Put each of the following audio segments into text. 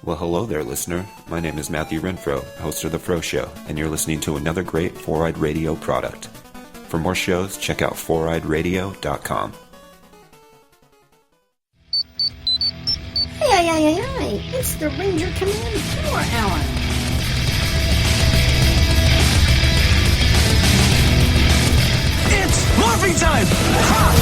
Well, hello there, listener. My name is Matthew Renfro, host of The Fro Show, and you're listening to another great Four-Eyed Radio product. For more shows, check out foureyedradio.com. Hey, it's the Ranger Command Power Hour. It's morphing time! Ha!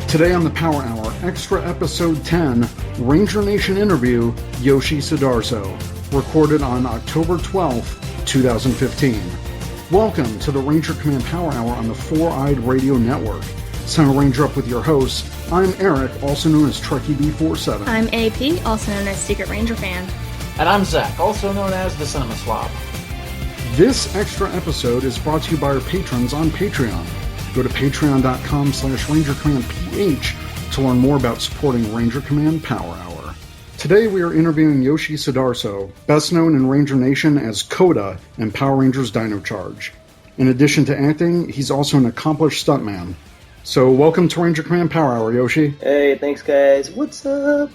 Today on the Power Hour, Extra Episode 10, Ranger Nation interview, Yoshi Sudarso, recorded on October 12th, 2015. Welcome to the Ranger Command Power Hour on the Four-Eyed Radio Network. It's time to Ranger up with your hosts. I'm Eric, also known as Trekkie B47. I'm AP, also known as Secret Ranger Fan. And I'm Zach, also known as the Cinema Swab. This extra episode is brought to you by our patrons on Patreon. Go to patreon.com/RangerCommandPH to learn more about supporting Ranger Command Power Hour. Today we are interviewing Yoshi Sudarso, best known in Ranger Nation as Koda in Power Rangers Dino Charge. In addition to acting, he's also an accomplished stuntman. So welcome to Ranger Command Power Hour, Yoshi. Hey, thanks guys. What's up?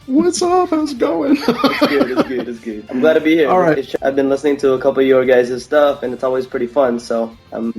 What's up? How's it going? It's good. I'm glad to be here. All right. I've been listening to a couple of your guys' stuff, and it's always pretty fun, so I'm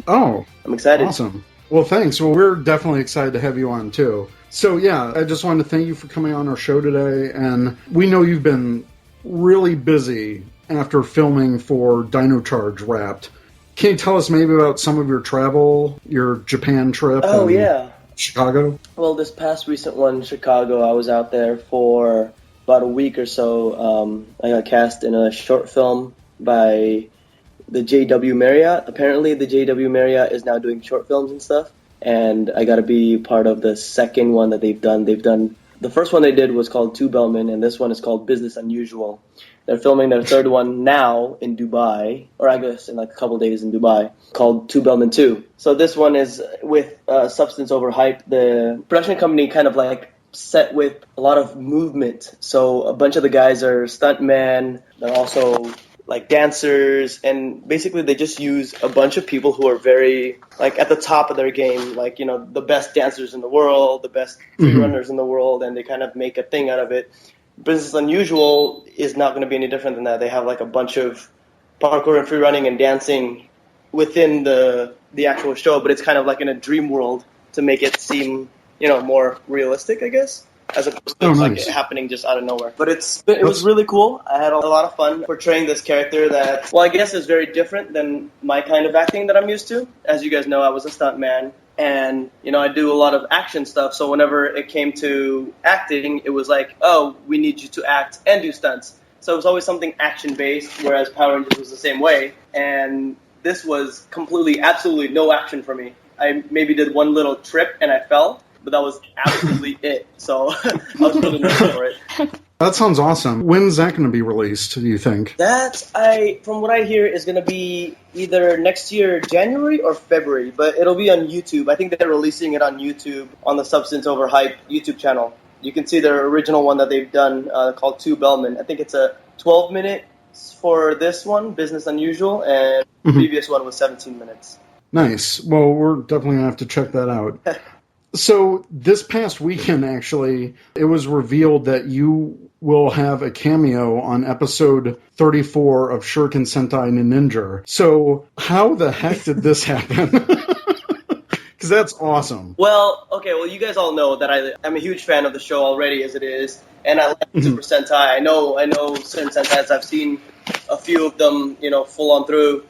excited. Awesome. Well, thanks. Well, we're definitely excited to have you on, too. So, yeah, I just wanted to thank you for coming on our show today, and we know you've been really busy after filming for Dino Charge Wrapped. Can you tell us maybe about some of your travel, your Japan trip? Oh, yeah. Chicago? Well, this past recent one in Chicago, I was out there for about a week or so. I got cast in a short film by the JW Marriott. Apparently, the JW Marriott is now doing short films and stuff, and I got to be part of the second one that they've done. The first one they did was called Two Bellmen, and this one is called Business Unusual. They're filming their third one now in Dubai, or I guess in like a couple days in Dubai, called Two Bellmen 2. So this one is with Substance Over Hype. The production company kind of like set with a lot of movement. So a bunch of the guys are stuntmen. They're also like dancers, and basically they just use a bunch of people who are very like at the top of their game, like, you know, the best dancers in the world, the best free runners in the world, and they kind of make a thing out of it. Business Unusual is not going to be any different than that. They have like a bunch of parkour and free running and dancing within the actual show, but it's kind of like in a dream world to make it seem, you know, more realistic, I guess, as opposed to like it happening just out of nowhere. But it was really cool. I had a lot of fun portraying this character that, well, I guess is very different than my kind of acting that I'm used to. As you guys know, I was a stuntman. And, you know, I do a lot of action stuff, so whenever it came to acting, it was like, oh, we need you to act and do stunts. So it was always something action-based, whereas Power Rangers was the same way. And this was completely, absolutely no action for me. I maybe did one little trip and I fell, but that was absolutely it. So I was really nervous for it. That sounds awesome. When's that going to be released, do you think? From what I hear, is going to be either next year, January or February, but it'll be on YouTube. I think they're releasing it on YouTube, on the Substance Over Hype YouTube channel. You can see their original one that they've done called Two Bellmen. I think it's a 12-minute for this one, Business Unusual, and the previous one was 17 minutes. Nice. Well, we're definitely going to have to check that out. So this past weekend, actually, it was revealed that you will have a cameo on episode 34 of Shuriken Sentai Ninja. So how the heck did this happen? Because that's awesome. Well, okay, you guys all know that I'm a huge fan of the show already as it is, and I like Super Sentai. I know certain Sentais. I've seen a few of them, you know, full on through,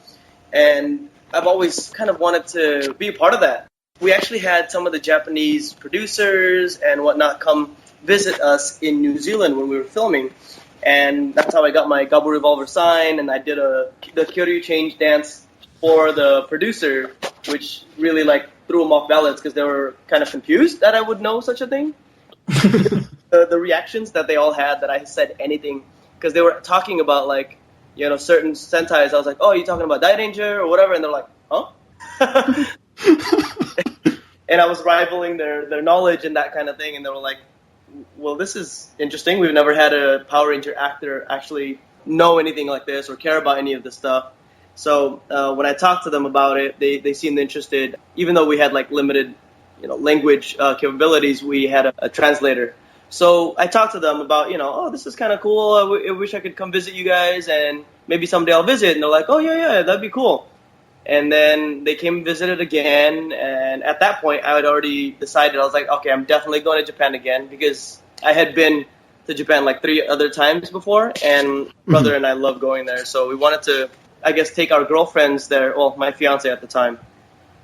and I've always kind of wanted to be a part of that. We actually had some of the Japanese producers and whatnot come visit us in New Zealand when we were filming, and that's how I got my Gabu Revolver sign, and I did the Kyoryu change dance for the producer, which really like threw them off balance because they were kind of confused that I would know such a thing. The reactions that they all had that I said anything, because they were talking about like, you know, certain Sentais. I was like, oh, are you talking about Dai Danger or whatever? And they're like, huh? And I was rivaling their knowledge and that kind of thing, and they were like, well, this is interesting. We've never had a Power Ranger actor actually know anything like this or care about any of this stuff. So when I talked to them about it, they seemed interested, even though we had like limited language capabilities, we had a translator. So I talked to them about, oh, this is kind of cool. I wish I could come visit you guys, and maybe someday I'll visit. And they're like, oh, yeah, that'd be cool. And then they came and visited again. And at that point, I had already decided, I was like, okay, I'm definitely going to Japan again, because I had been to Japan like 3 other times before, and my brother and I love going there. So we wanted to, I guess, take our girlfriends there. Well, my fiance at the time.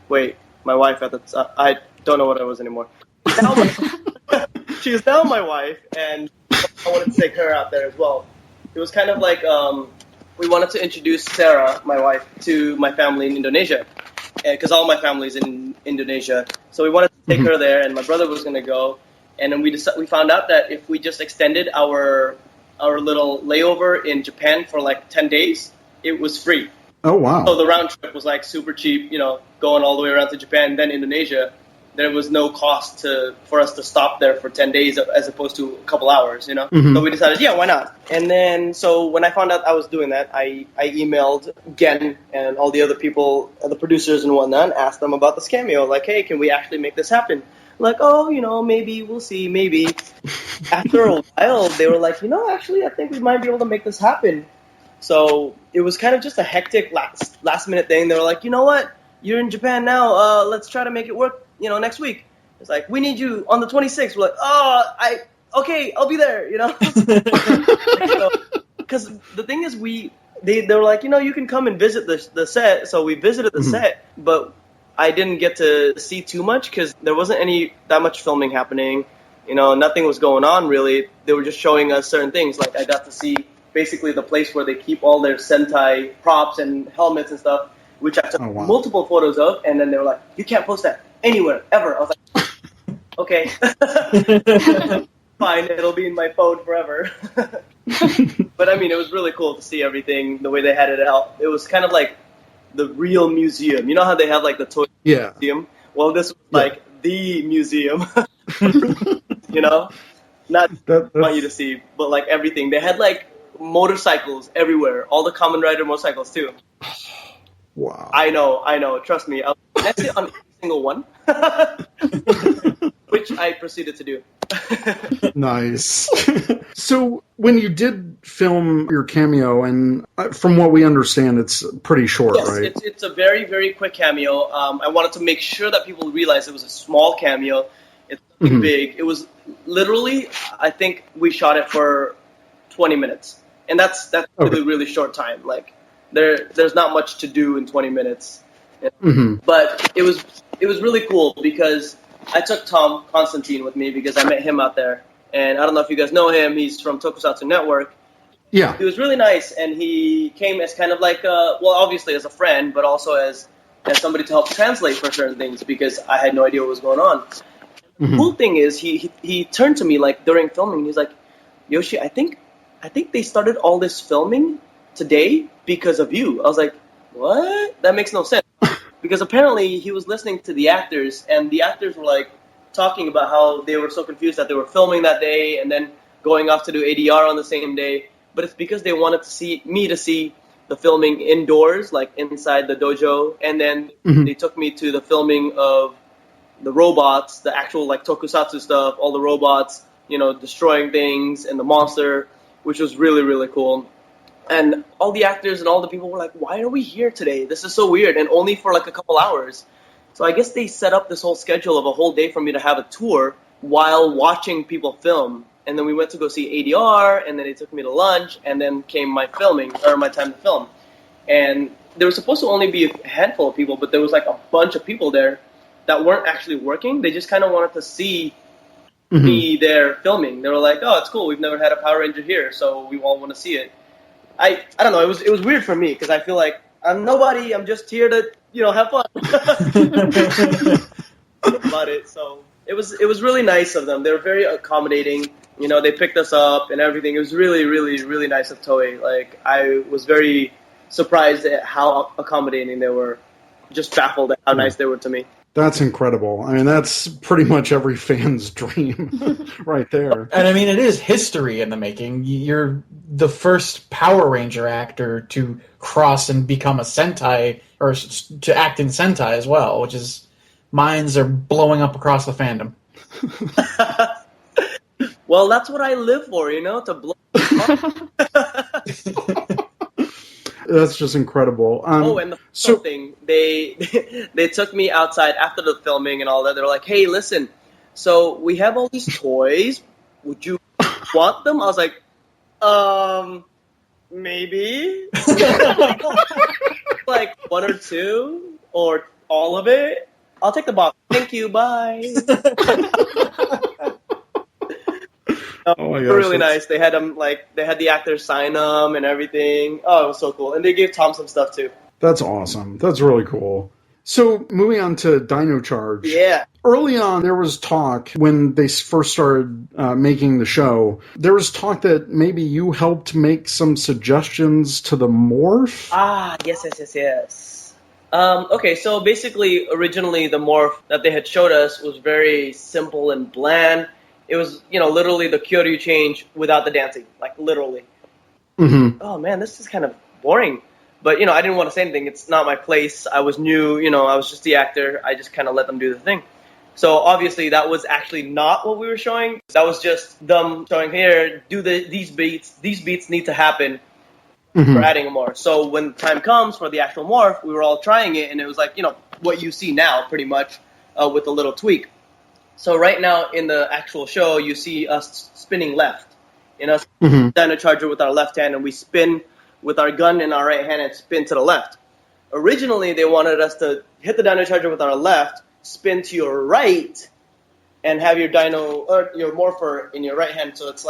Wait, my wife at the time. I don't know what I was anymore. She is now my wife, and I wanted to take her out there as well. It was kind of like we wanted to introduce Sarah, my wife, to my family in Indonesia, because all my family's in Indonesia. So we wanted to take her there, and my brother was going to go. And then we found out that if we just extended our little layover in Japan for like 10 days, it was free. Oh, wow. So the round trip was like super cheap, going all the way around to Japan, then Indonesia. There was no cost for us to stop there for 10 days as opposed to a couple hours, So we decided, yeah, why not? And then, so when I found out I was doing that, I emailed Gen and all the other people, the producers and whatnot, and asked them about this cameo. Like, hey, can we actually make this happen? Like, oh, maybe, we'll see, maybe. After a while, they were like, actually, I think we might be able to make this happen. So it was kind of just a hectic last minute thing. They were like, you know what? You're in Japan now. Let's try to make it work, next week. It's like, we need you on the 26th. We're like, okay, I'll be there, Because the thing is, they were like, you can come and visit the set. So we visited the set, but I didn't get to see too much because there wasn't that much filming happening. Nothing was going on really. They were just showing us certain things. Like I got to see basically the place where they keep all their sentai props and helmets and stuff, which I took multiple photos of. And then they were like, you can't post that anywhere, ever. I was like, okay. Fine, it'll be in my phone forever. But I mean, it was really cool to see everything, the way they had it out. It was kind of like the real museum. You know how they have like the toy museum? Well, this was like the museum. Not want you to see, but like everything. They had like motorcycles everywhere, all the Kamen Rider motorcycles too. Wow. I know. Trust me. I'll sit on every single one, which I proceeded to do. Nice. So when you did film your cameo, and from what we understand, it's pretty short, right? It's a very, very quick cameo. I wanted to make sure that people realize it was a small cameo. It's nothing big. It was literally, I think we shot it for 20 minutes. And that's really, really short time. Like there's not much to do in 20 minutes. But it was really cool because I took Tom Constantine with me because I met him out there. And I don't know if you guys know him. He's from Tokusatsu Network. Yeah. He was really nice, and he came as kind of like, obviously as a friend, but also as somebody to help translate for certain things because I had no idea what was going on. The cool thing is he turned to me like during filming, and he's like, Yoshi, I think they started all this filming today because of you. I was like, what? That makes no sense. Because apparently he was listening to the actors, and the actors were like talking about how they were so confused that they were filming that day and then going off to do ADR on the same day. But it's because they wanted to see the filming indoors, like inside the dojo, and then they took me to the filming of the robots, the actual like tokusatsu stuff, all the robots, destroying things, and the monster, which was really, really cool. And all the actors and all the people were like, why are we here today? This is so weird, and only for like a couple hours. So I guess they set up this whole schedule of a whole day for me to have a tour while watching people film. And then we went to go see ADR, and then they took me to lunch, and then came my time to film. And there was supposed to only be a handful of people, but there was like a bunch of people there that weren't actually working. They just kind of wanted to see me there filming. They were like, oh, it's cool. We've never had a Power Ranger here, so we all want to see it. I don't know. It was weird for me because I feel like I'm nobody. I'm just here to have fun. About it. So it was really nice of them. They were very accommodating. They picked us up and everything. It was really, really, really nice of Toei. Like I was very surprised at how accommodating they were. Just baffled at how nice they were to me. That's incredible. I mean, that's pretty much every fan's dream right there. And I mean, it is history in the making. You're the first Power Ranger actor to cross and become a Sentai, or to act in Sentai as well, which is minds are blowing up across the fandom. Well, that's what I live for, to blow. That's just incredible. And the thing, they took me outside after the filming and all that. They're like, "Hey, listen, so we have all these toys. Would you want them?" I was like, maybe. Like 1 or 2 or all of it. I'll take the box. Thank you. Bye. Oh my gosh, really nice. They had them they had the actors sign them and everything. Oh, it was so cool. And they gave Tom some stuff too. That's awesome. That's really cool. So moving on to Dino Charge. Yeah. Early on, there was talk when they first started making the show. There was talk that maybe you helped make some suggestions to the morph. Ah, yes. Okay, so basically, originally the morph that they had showed us was very simple and bland. It was, literally the Kyoryu change without the dancing, like literally. Mm-hmm. Oh man, this is kind of boring. But, I didn't want to say anything. It's not my place. I was new, I was just the actor. I just kind of let them do the thing. So obviously that was actually not what we were showing. That was just them showing, here, do these beats. These beats need to happen for adding more. So when time comes for the actual morph, we were all trying it. And it was like, what you see now pretty much with a little tweak. So right now in the actual show, you see us spinning left. Dino Charger with our left hand, and we spin with our gun in our right hand and spin to the left. Originally, they wanted us to hit the Dino Charger with our left, spin to your right, and have your Dino or your Morpher in your right hand. So it's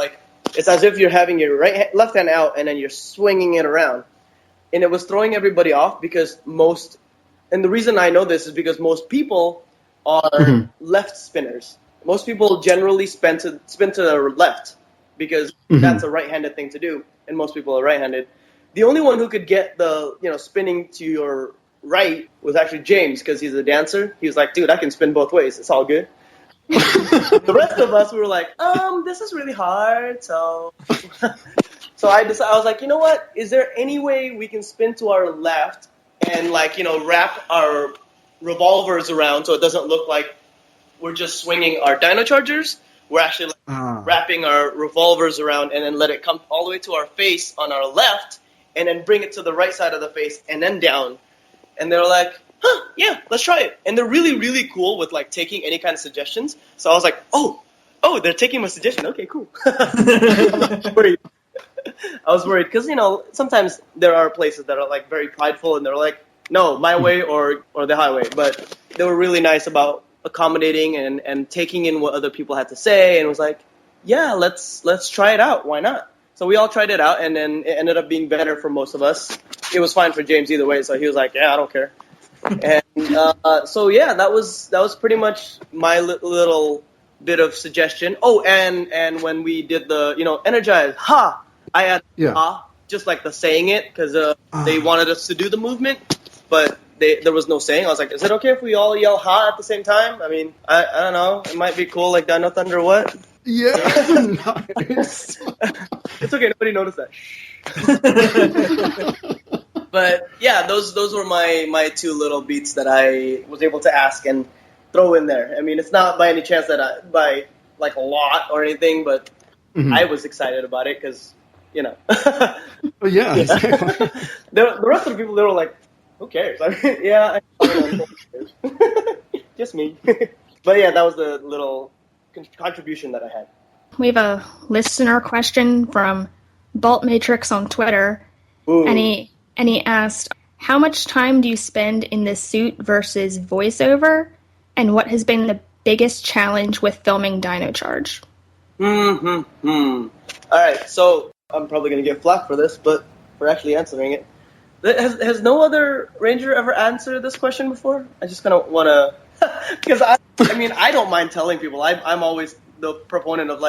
as if you're having your left hand out and then you're swinging it around. And it was throwing everybody off because and the reason I know this is because most people are left spinners. Most people generally spin to their left because that's a right-handed thing to do, and most people are right-handed. The only one who could get the spinning to your right was actually James because he's a dancer. He was like, dude, I can spin both ways. It's all good. The rest of us, we were like, this is really hard. So I was like, you know what? Is there any way we can spin to our left and wrap our revolvers around so it doesn't look like we're just swinging our Dino Chargers? We're actually wrapping our revolvers around and then let it come all the way to our face on our left and then bring it to the right side of the face and then down. And they're like, yeah, let's try it. And they're really, really cool with taking any kind of suggestions. So I was like, oh, they're taking my suggestion. Okay, cool. I was worried because, sometimes there are places that are very prideful and they're like, no, my way or the highway. But they were really nice about accommodating and taking in what other people had to say, and was like, yeah, let's try it out. Why not? So we all tried it out, and then it ended up being better for most of us. It was fine for James either way, so he was like, yeah, I don't care. And so yeah, that was pretty much my little bit of suggestion. Oh, and when we did the energize, ha, I added ha, just like the saying it because they wanted us to do the movement, but there was no saying. I was like, is it okay if we all yell ha at the same time? I mean, I don't know. It might be cool, like Dino Thunder what? Yeah, nice. It's okay. Nobody noticed that. But yeah, those were my 2 little beats that I was able to ask and throw in there. I mean, it's not by any chance that by a lot or anything, but I was excited about it because, Yeah, exactly. The rest of the people, they were like, who cares? I mean, yeah, just me. But yeah, that was the little contribution that I had. We have a listener question from Bolt Matrix on Twitter, and he asked, how much time do you spend in the suit versus voiceover, and what has been the biggest challenge with filming Dino Charge? All right, so I'm probably going to get flack for this, but for actually answering it. Has no other Ranger ever answered this question before? I just kind of want to, because I don't mind telling people. I'm always the proponent of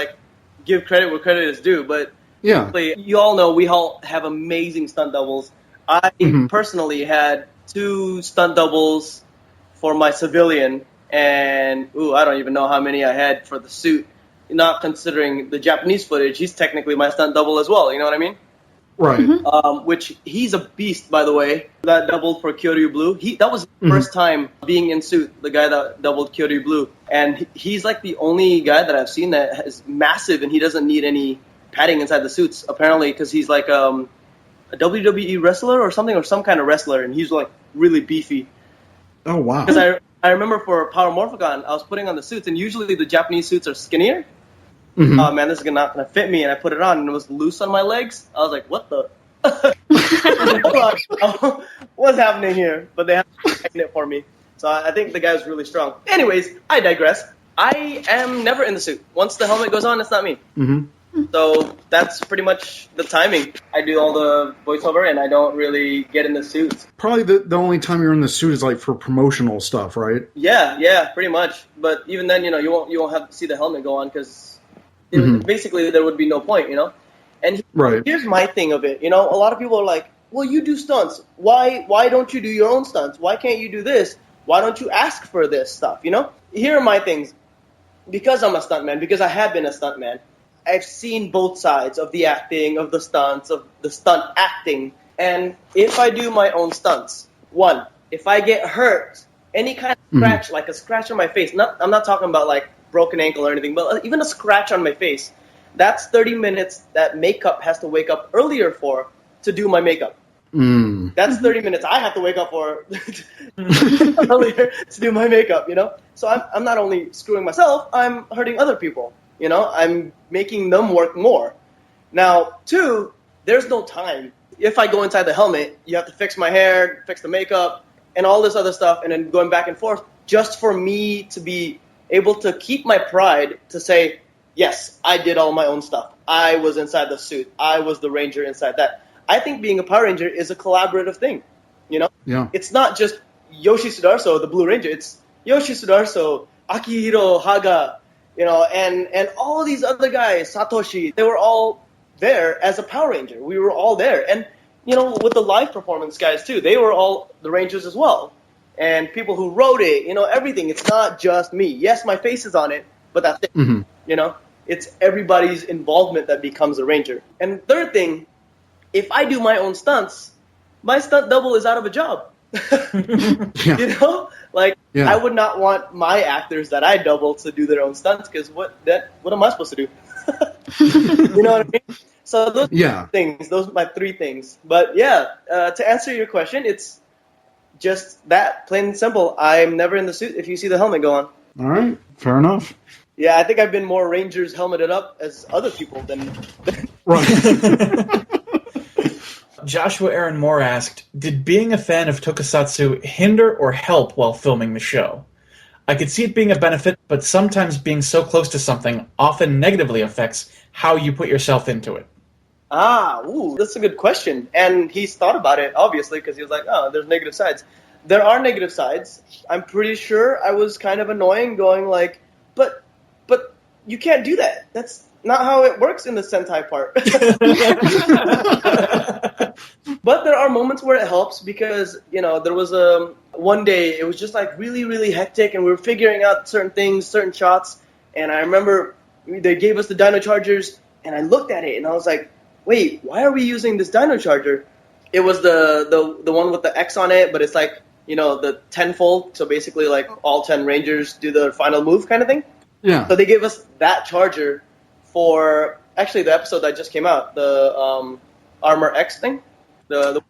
give credit where credit is due. But yeah, you all know we all have amazing stunt doubles. I personally had 2 stunt doubles for my civilian, and I don't even know how many I had for the suit. Not considering the Japanese footage, he's technically my stunt double as well. You know what I mean? Right. which he's a beast, by the way. That doubled for Kyoryu Blue. That was his first time being in suit, the guy that doubled Kyoryu Blue. And he's like the only guy that I've seen that is massive and he doesn't need any padding inside the suits, apparently, because he's like a WWE wrestler or something, or some kind of wrestler, and he's like really beefy. Oh, wow. Because I remember for Power Morphicon, I was putting on the suits, and usually the Japanese suits are skinnier. Oh man, this is not going to fit me, and I put it on, and it was loose on my legs. I was like, what the? What's happening here? But they have to it for me. So I think the guy's really strong. Anyways, I digress. I am never in the suit. Once the helmet goes on, it's not me. So that's pretty much the timing. I do all the voiceover, and I don't really get in the suits. Probably the only time you're in the suit is like for promotional stuff, right? Yeah, pretty much. But even then, you won't have to see the helmet go on because basically there would be no point, And here's my thing of it. A lot of people are like, well, you do stunts. Why don't you do your own stunts? Why can't you do this? Why don't you ask for this stuff, Here are my things. Because I'm a stuntman, because I have been a stuntman, I've seen both sides of the acting, of the stunts, of the stunt acting. And if I do my own stunts, one, if I get hurt, any kind of scratch, like a scratch on my face, I'm not talking about like broken ankle or anything, but even a scratch on my face, that's 30 minutes that makeup has to wake up earlier for to do my makeup. That's 30 minutes I have to wake up for earlier to do my makeup, So I'm not only screwing myself, I'm hurting other people. I'm making them work more. Now, two, there's no time. If I go inside the helmet, you have to fix my hair, fix the makeup, and all this other stuff, and then going back and forth, just for me to be able to keep my pride to say, yes, I did all my own stuff. I was inside the suit. I was the ranger inside that. I think being a Power Ranger is a collaborative thing, Yeah. It's not just Yoshi Sudarso, the Blue Ranger. It's Yoshi Sudarso, Akihiro Haga, and all these other guys, Satoshi, they were all there as a Power Ranger. We were all there. And, with the live performance guys, too, they were all the Rangers as well. And people who wrote it, everything. It's not just me. Yes, my face is on it, but that's it. It's everybody's involvement that becomes a Ranger. And third thing, if I do my own stunts, my stunt double is out of a job. I would not want my actors that I double to do their own stunts because what am I supposed to do? You know what I mean? So those things, those are my three things. But to answer your question, it's just that, plain and simple. I'm never in the suit if you see the helmet go on. All right, fair enough. Yeah, I think I've been more Rangers helmeted up as other people than right. Joshua Aaron Moore asked, did being a fan of tokusatsu hinder or help while filming the show? I could see it being a benefit, but sometimes being so close to something often negatively affects how you put yourself into it. That's a good question. And he's thought about it, obviously, because he was like, there's negative sides. There are negative sides. I'm pretty sure I was kind of annoying, going like, but you can't do that. That's not how it works in the Sentai part. But there are moments where it helps because, there was one day it was just like really, really hectic and we were figuring out certain things, certain shots. And I remember they gave us the Dino Chargers and I looked at it and I was like, wait, why are we using this Dino Charger? It was the one with the X on it, but it's like, the tenfold. So basically like all 10 Rangers do the final move kind of thing. Yeah. So they gave us that charger for actually the episode that just came out, the Armor X thing. So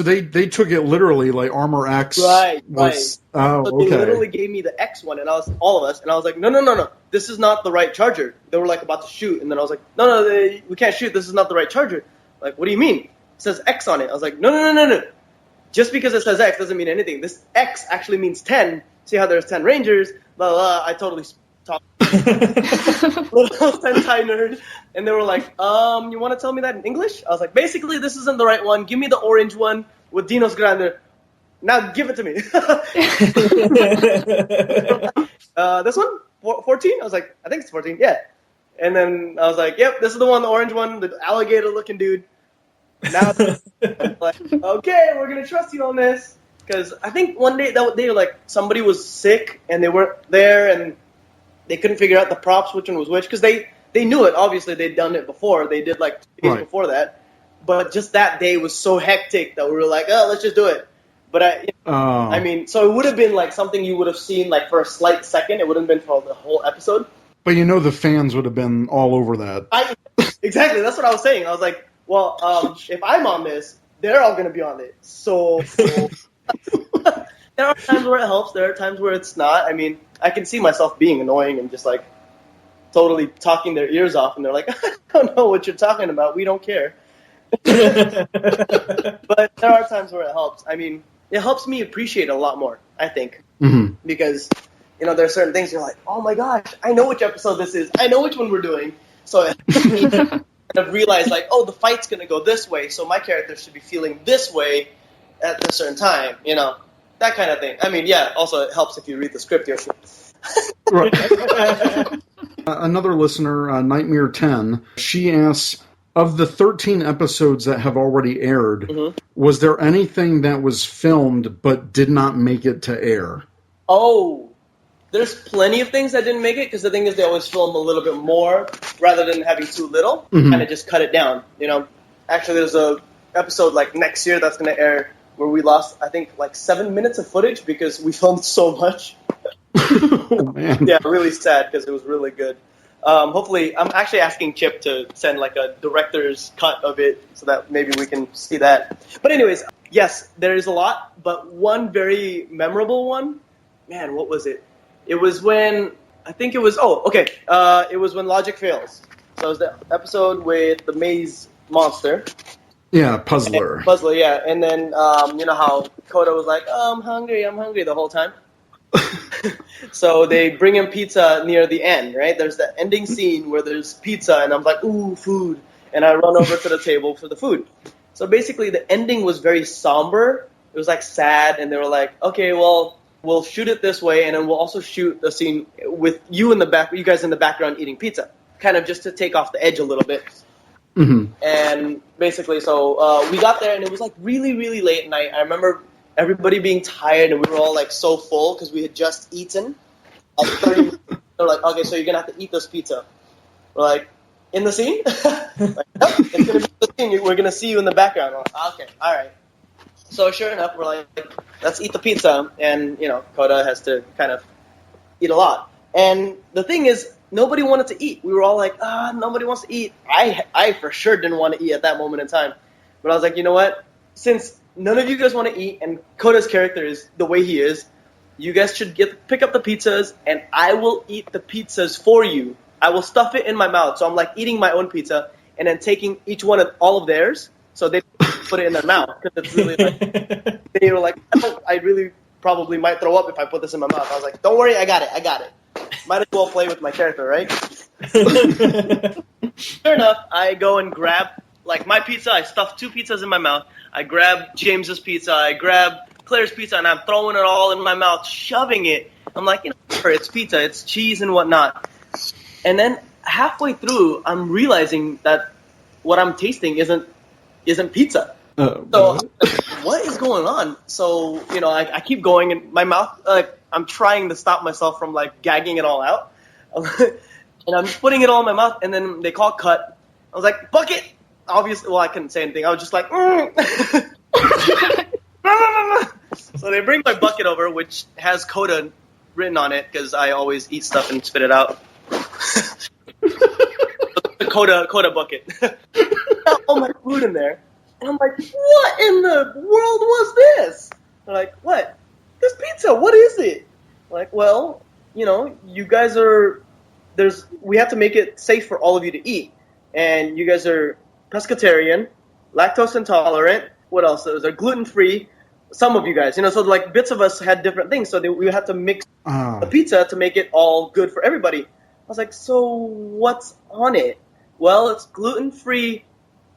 they took it literally, like Armor X. Right. Oh, so okay. They literally gave me the X one, and I was all of us, and I was like, no, this is not the right charger. They were like about to shoot, and then I was like, no, we can't shoot. This is not the right charger. Like, what do you mean? It says X on it. I was like, no. Just because it says X doesn't mean anything. This X actually means 10. See how there's 10 Rangers? Blah blah. I totally talked. Little Sentai nerd, and they were like, you want to tell me that in English? I was like, basically, this isn't the right one. Give me the orange one with Dinos Grande. Now give it to me. This one? 14? I was like, I think it's 14, yeah. And then I was like, yep, this is the one, the orange one, the alligator-looking dude. Now, like, okay, we're going to trust you on this. Because I think one day, like, somebody was sick, and they weren't there, and they couldn't figure out the props, which one was which. Because they knew it, obviously, they'd done it before. They did, like, 2 days before that. but just that day was so hectic that we were like, oh, let's just do it. But I mean, so it would have been like something you would have seen like for a slight second. It wouldn't have been for the whole episode. But the fans would have been all over that. Exactly, that's what I was saying. I was like, well, if I'm on this, they're all going to be on it. So there are times where it helps. There are times where it's not. I mean, I can see myself being annoying and just like totally talking their ears off, and they're like, I don't know what you're talking about. We don't care. But there are times where it helps. I mean, it helps me appreciate it a lot more, I think. Mm-hmm. Because, there are certain things you're like, oh my gosh, I know which episode this is. I know which one we're doing. So I've realized, like, oh, the fight's going to go this way, so my character should be feeling this way at a certain time, that kind of thing. I mean, yeah, also it helps if you read the script, Yoshi. Right. Another listener, Nightmare 10, she asks, of the 13 episodes that have already aired, mm-hmm. was there anything that was filmed but did not make it to air? Oh, there's plenty of things that didn't make it, because the thing is they always film a little bit more rather than having too little, mm-hmm. kind of just cut it down, Actually, there's a episode like next year that's going to air where we lost, I think, like 7 minutes of footage because we filmed so much. Oh, man. Yeah, really sad because it was really good. Hopefully, I'm actually asking Chip to send like a director's cut of it so that maybe we can see that. But anyways, yes, there is a lot, but one very memorable one, man, what was it? It was when, it was when Logic Fails. So it was the episode with the maze monster. Yeah, Puzzler. Puzzler, yeah. And then, you know how Coda was like, oh, I'm hungry the whole time? So they bring him pizza near the end, right? There's the ending scene where there's pizza, and I'm like, ooh, food. And I run over to the table for the food. So basically the ending was very somber. It was like sad, and they were like, okay, well, we'll shoot it this way, and then we'll also shoot the scene with you guys in the background eating pizza. Kind of just to take off the edge a little bit. Mm-hmm. And basically, so we got there, and it was like really, really late at night. I remember everybody being tired, and we were all like so full because we had just eaten. Like 30 minutes. They're like, okay, so you're gonna have to eat this pizza. We're like, in the scene? Like, nope, it's gonna be the scene. We're gonna see you in the background. We're like, okay, all right. So sure enough, we're like, let's eat the pizza, and Coda has to kind of eat a lot. And the thing is, nobody wanted to eat. We were all like, nobody wants to eat. I for sure didn't want to eat at that moment in time. But I was like, you know what? Since none of you guys want to eat, and Coda's character is the way he is, you guys should pick up the pizzas, and I will eat the pizzas for you. I will stuff it in my mouth. So I'm like eating my own pizza, and then taking each one of all of theirs, so they put it in their mouth. Because it's really like, they were like, I really probably might throw up if I put this in my mouth. I was like, don't worry, I got it. Might as well play with my character, right? Sure enough, I go and grab like my pizza. I stuff 2 pizzas in my mouth. I grab James's pizza. I grab Claire's pizza, and I'm throwing it all in my mouth, shoving it. I'm like, it's pizza, it's cheese and whatnot. And then halfway through, I'm realizing that what I'm tasting isn't pizza. So what is going on? So I keep going, and my mouth, I'm trying to stop myself from like gagging it all out, and I'm putting it all in my mouth. And then they call cut. I was like, bucket. Obviously, well, I couldn't say anything. I was just like, So they bring my bucket over, which has Coda written on it because I always eat stuff and spit it out. The Coda bucket. All my food in there. And I'm like, what in the world was this? They're like, what? This pizza, what is it? I'm like, well, you guys we have to make it safe for all of you to eat. And you guys are pescatarian, lactose intolerant. What else? They're gluten-free. Some of you guys, so like bits of us had different things. So we had to mix the pizza to make it all good for everybody. I was like, so what's on it? Well, it's gluten-free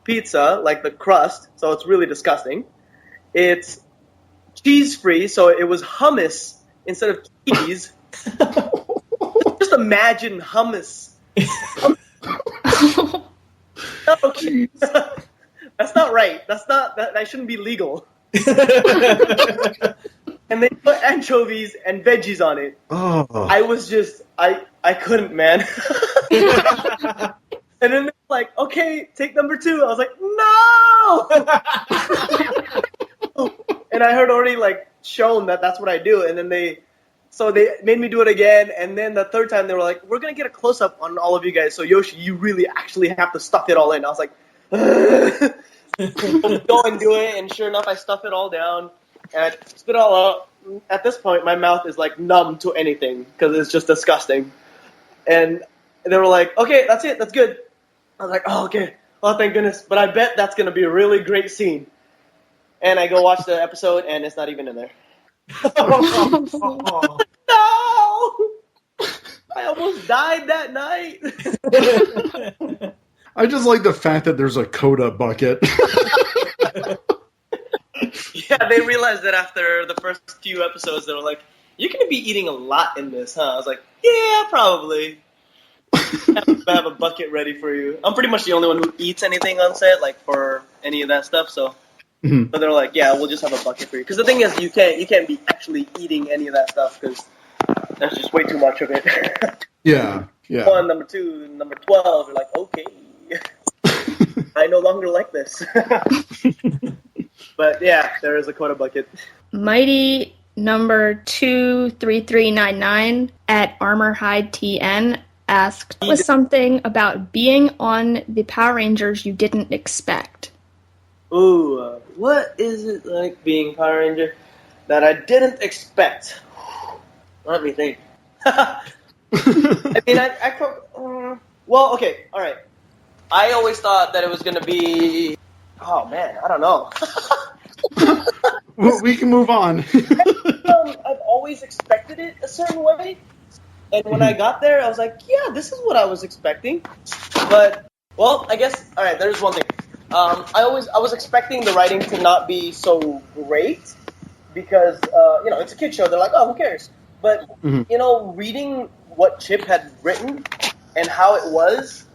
pizza, like the crust, so it's really disgusting. It's cheese-free, so it was hummus instead of cheese. Just imagine hummus. No, cheese. That's not right. That shouldn't be legal. And they put anchovies and veggies on it. Oh. I was just, I couldn't, man. And then they're like, okay, take number 2. I was like, no! And I heard already, like, shown that that's what I do, and then they made me do it again, and then the third time they were like, we're going to get a close-up on all of you guys, so Yoshi, you really actually have to stuff it all in. I was like, go and do it, and sure enough, I stuff it all down, and I spit it all out. At this point, my mouth is, like, numb to anything, because it's just disgusting. And they were like, okay, that's it, that's good. I was like, oh, okay, oh, thank goodness, but I bet that's going to be a really great scene. And I go watch the episode, and it's not even in there. Oh. No! I almost died that night. I just like the fact that there's a Coda bucket. Yeah, they realized that after the first few episodes, they were like, you're going to be eating a lot in this, huh? I was like, yeah, probably. I have a bucket ready for you. I'm pretty much the only one who eats anything on set, like, for any of that stuff, so... Mm-hmm. But they're like, yeah, we'll just have a bucket for you. Because the thing is, you can't be actually eating any of that stuff because there's just way too much of it. Yeah. One, number 2, number 12, you're like, okay. I no longer like this. But yeah, there is a Coda bucket. Mighty number 23399 at ArmorHideTN asked, what was something about being on the Power Rangers you didn't expect? Ooh, what is it like being Power Ranger that I didn't expect? Let me think. I mean, well, okay, all right. I always thought that it was going to be... Oh, man, I don't know. Well, we can move on. I've always expected it a certain way. And when I got there, I was like, yeah, this is what I was expecting. But, well, I guess, all right, there's one thing. I was expecting the writing to not be so great because, it's a kid's show. They're like, oh, who cares? But, reading what Chip had written and how it was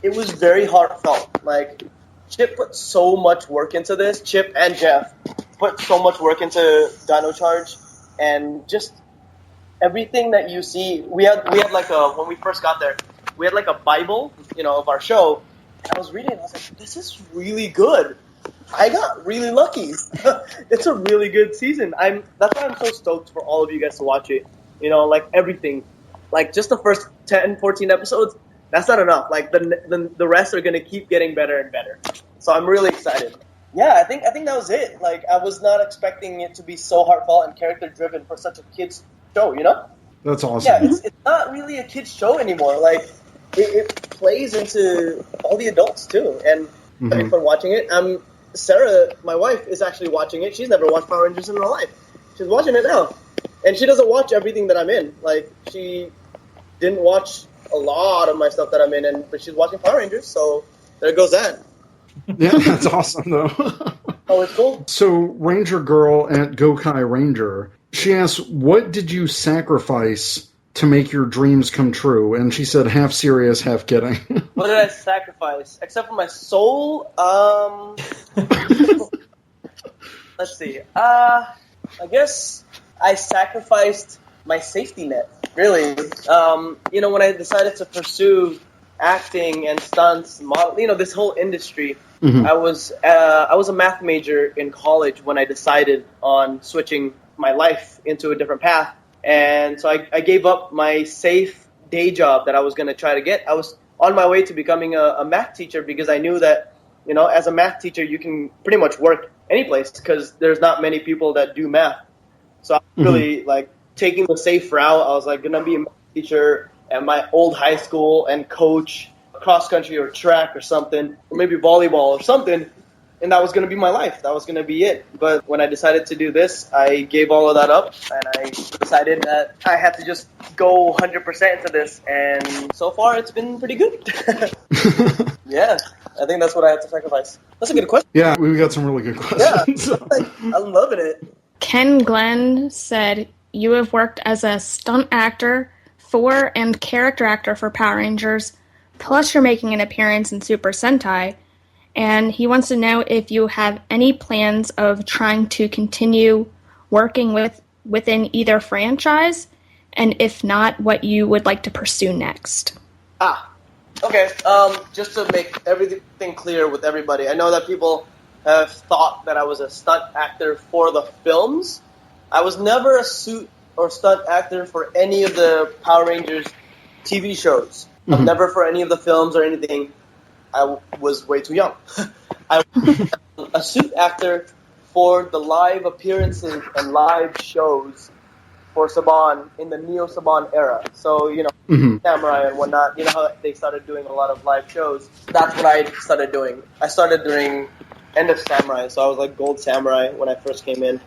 very heartfelt. Like, Chip put so much work into this. Chip and Jeff put so much work into Dino Charge, and just everything that you see. We had like when we first got there, we had like a Bible, of our show. And I was reading it, and I was like, this is really good. I got really lucky. It's a really good season. That's why I'm so stoked for all of you guys to watch it. Like everything. Like just the first 10, 14 episodes, that's not enough. Like the rest are going to keep getting better and better. So I'm really excited. Yeah, I think that was it. Like I was not expecting it to be so heartfelt and character driven for such a kid's show, That's awesome. Yeah, it's not really a kid's show anymore. Like it plays into all the adults too, and having fun watching it. Sarah, my wife, is actually watching it. She's never watched Power Rangers in her life. She's watching it now, and she doesn't watch everything that I'm in. Like she didn't watch a lot of my stuff that I'm in, but she's watching Power Rangers. So there goes that. Yeah, that's awesome though. Oh, it's cool. So Ranger Girl at Gokai Ranger, she asks, what did you sacrifice to make your dreams come true? And she said, half serious, half kidding. What did I sacrifice? Except for my soul? Let's see. I guess I sacrificed my safety net, really. When I decided to pursue acting and stunts, this whole industry, I was a math major in college when I decided on switching my life into a different path. And so I gave up my safe day job that I was going to try to get. I was on my way to becoming a math teacher because I knew that, as a math teacher, you can pretty much work any place because there's not many people that do math. So I was really taking the safe route. I was going to be a math teacher at my old high school and coach cross country or track or something, or maybe volleyball or something. And that was going to be my life. That was going to be it. But when I decided to do this, I gave all of that up, and I decided that I had to just go 100% into this. And so far, it's been pretty good. Yeah, I think that's what I had to sacrifice. That's a good question. Yeah, we got some really good questions. Yeah, I'm loving it. Ken Glenn said, you have worked as a stunt actor for and character actor for Power Rangers, plus you're making an appearance in Super Sentai. And he wants to know if you have any plans of trying to continue working within either franchise, and if not, what you would like to pursue next. Okay. Just to make everything clear with everybody, I know that people have thought that I was a stunt actor for the films. I was never a suit or stunt actor for any of the Power Rangers TV shows. Never for any of the films or anything. I was way too young. I was a suit actor for the live appearances and live shows for Saban in the Neo Saban era. So, Samurai and whatnot, how they started doing a lot of live shows. That's what I started doing. I started during end of Samurai, so I was like Gold Samurai when I first came in.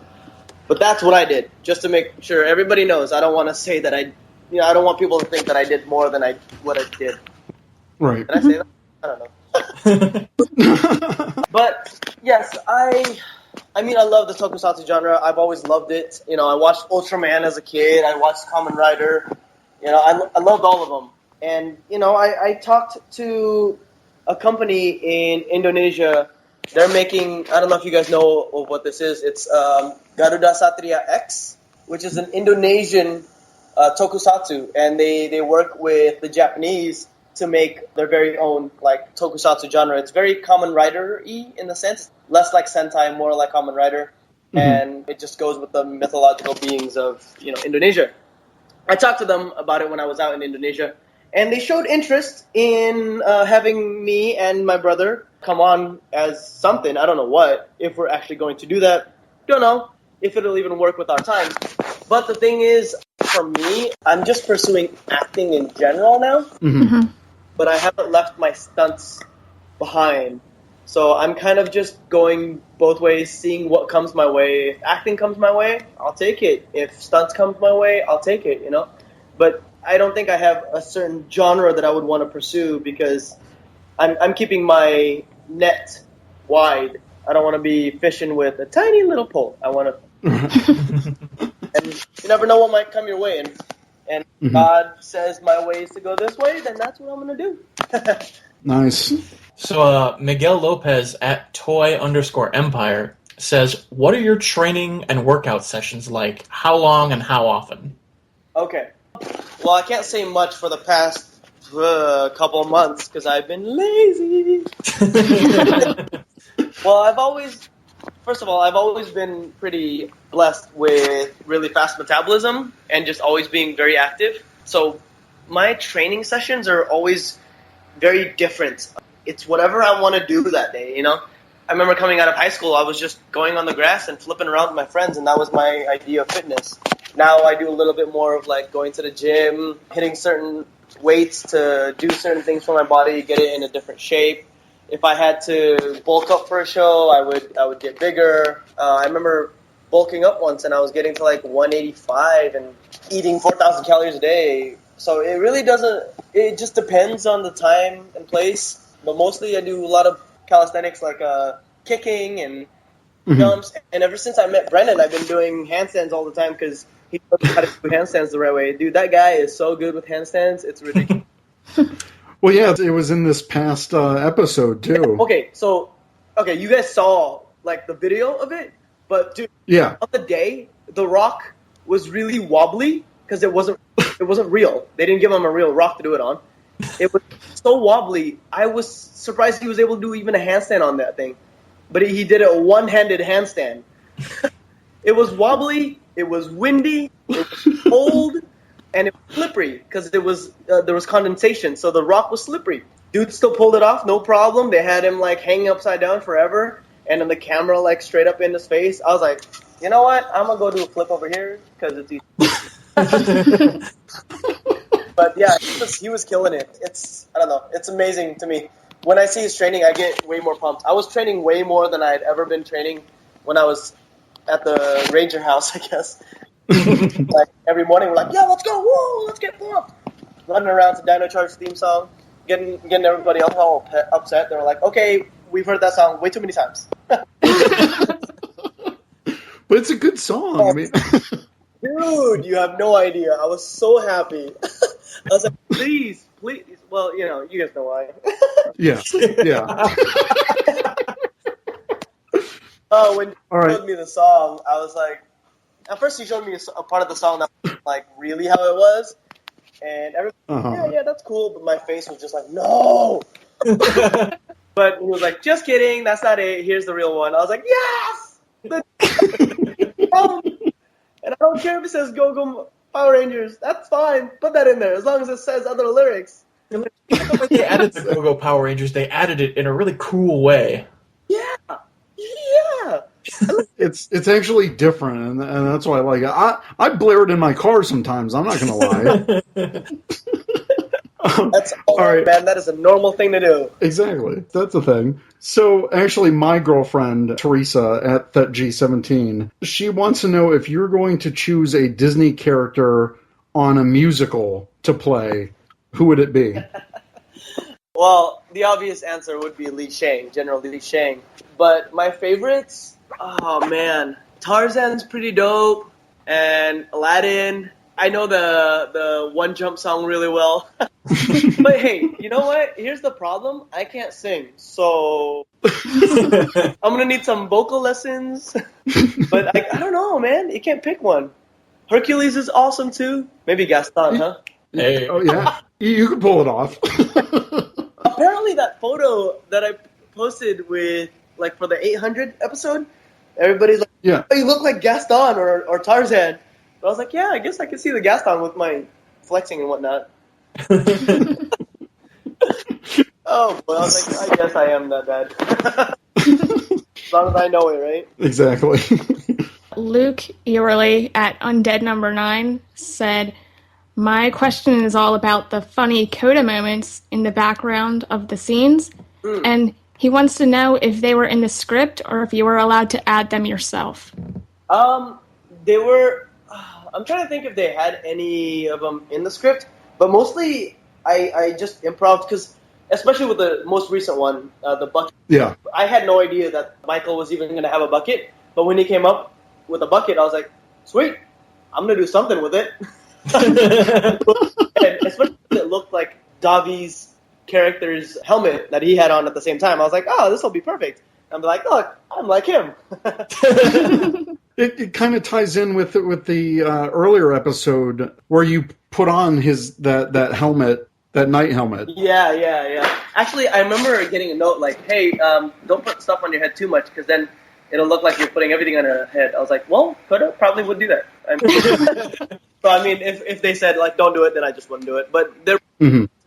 But that's what I did, just to make sure everybody knows. I don't want to say that I don't want people to think that I did more than what I did. Right. Did I say that? I don't know. But, yes, I love the tokusatsu genre. I've always loved it. I watched Ultraman as a kid. I watched Kamen Rider. I loved all of them. And, I talked to a company in Indonesia. They're making, I don't know if you guys know of what this is. It's Garuda Satria X, which is an Indonesian tokusatsu. And they work with the Japanese to make their very own like tokusatsu genre. It's very Kamen Rider-y in the sense, less like Sentai, more like Kamen Rider, and it just goes with the mythological beings of Indonesia. I talked to them about it when I was out in Indonesia, and they showed interest in having me and my brother come on as something. I don't know what, if we're actually going to do that. Don't know if it'll even work with our time. But the thing is, for me, I'm just pursuing acting in general now. But I haven't left my stunts behind. So I'm kind of just going both ways, seeing what comes my way. If acting comes my way, I'll take it. If stunts comes my way, I'll take it, But I don't think I have a certain genre that I would want to pursue because I'm keeping my net wide. I don't want to be fishing with a tiny little pole. I want to... And you never know what might come your way. And God says my way is to go this way, then that's what I'm going to do. Nice. So Miguel Lopez at toy_empire says, what are your training and workout sessions like? How long and how often? Okay. Well, I can't say much for the past couple of months because I've been lazy. Well, I've always been pretty blessed with really fast metabolism and just always being very active. So my training sessions are always very different. It's whatever I want to do that day, I remember coming out of high school, I was just going on the grass and flipping around with my friends, and that was my idea of fitness. Now I do a little bit more of like going to the gym, hitting certain weights to do certain things for my body, get it in a different shape. If I had to bulk up for a show, I would get bigger. I remember bulking up once, and I was getting to like 185 and eating 4,000 calories a day. So it really doesn't. It just depends on the time and place. But mostly, I do a lot of calisthenics, like kicking and jumps. And ever since I met Brennan, I've been doing handstands all the time because he knows how to do handstands the right way. Dude, that guy is so good with handstands. It's ridiculous. Well, yeah, it was in this past episode, too. Okay, you guys saw, like, the video of it, but, dude, on the day, The Rock was really wobbly, because it wasn't real. They didn't give him a real rock to do it on. It was so wobbly, I was surprised he was able to do even a handstand on that thing. But he did a one-handed handstand. It was wobbly, it was windy, it was cold, and it was slippery because there was condensation, so the rock was slippery. Dude still pulled it off, no problem. They had him like hanging upside down forever, and then the camera like straight up in his face. I was like, you know what? I'm gonna go do a flip over here because it's easy. But yeah, he was killing it. I don't know. It's amazing to me. When I see his training, I get way more pumped. I was training way more than I had ever been training when I was at the Ranger house, I guess. Like every morning, we're like, "Yeah, let's go! Whoa, let's get pumped!" Running around to Dino Charge theme song, getting everybody else all upset. They were like, "Okay, we've heard that song way too many times." But it's a good song. I mean, dude, you have no idea. I was so happy. I was like, "Please." Well, you guys know why. Yeah. When he showed me the song, I was like. At first, he showed me a part of the song that was like really how it was, and everybody, yeah, that's cool. But my face was just like, no. But he was like, just kidding, that's not it. Here's the real one. I was like, yes! And I don't care if it says Go Go Power Rangers. That's fine. Put that in there as long as it says other lyrics. They added the Go-Go Power Rangers. They added it in a really cool way. Yeah. It's actually different, and that's why I like it. I blare it in my car sometimes. I'm not going to lie. That's all right, man. That is a normal thing to do. Exactly. That's the thing. So, actually, my girlfriend, Teresa, at ThetG17, she wants to know if you're going to choose a Disney character on a musical to play, who would it be? Well, the obvious answer would be Li Shang, General Li Shang. But my favorites, oh man, Tarzan's pretty dope, and Aladdin. I know the One Jump song really well. But hey, you know what? Here's the problem. I can't sing, so I'm going to need some vocal lessons. But I don't know, man. You can't pick one. Hercules is awesome, too. Maybe Gaston, huh? Hey. Oh, yeah. You can pull it off. Apparently that photo that I posted with, like, for the 800 episode, everybody's like, yeah. Oh, you look like Gaston or Tarzan. But I was like, yeah, I guess I can see the Gaston with my flexing and whatnot. Oh, well, I was like, I guess I am that bad. As long as I know it, right? Exactly. Luke Ewerly at Undead Number 9 said, my question is all about the funny coda moments in the background of the scenes, and he wants to know if they were in the script or if you were allowed to add them yourself. They were, I'm trying to think if they had any of them in the script, but mostly I just improv, because especially with the most recent one, the bucket. Yeah. I had no idea that Michael was even going to have a bucket, but when he came up with a bucket, I was like, sweet, I'm going to do something with it. And especially because it looked like Davi's character's helmet that he had on at the same time. I was like, oh, this will be perfect. I'm like, look, I'm like him. It kind of ties in with the earlier episode where you put on that helmet, that night helmet. Yeah. Actually, I remember getting a note like, hey, don't put stuff on your head too much, because then it'll look like you're putting everything on your head. I was like, well, Coda probably would do that. So, I mean, if they said, like, don't do it, then I just wouldn't do it. But they're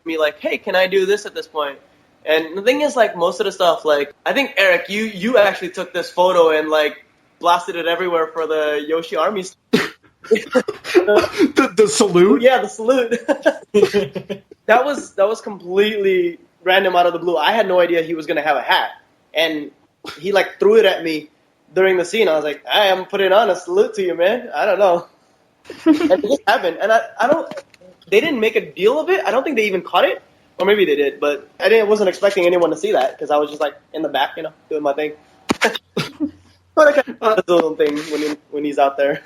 me like, hey, can I do this at this point? And the thing is, like, most of the stuff, like, I think, Eric, you actually took this photo and, like, blasted it everywhere for the Yoshi Army. the salute? Yeah, the salute. That was completely random out of the blue. I had no idea he was going to have a hat. And he, like, threw it at me during the scene. I was like, I am putting on a salute to you, man. I don't know. And it just happened. And I don't... They didn't make a deal of it. I don't think they even caught it. Or maybe they did. But I wasn't expecting anyone to see that, because I was just, like, in the back, doing my thing. But I kind of do a little thing when he's out there.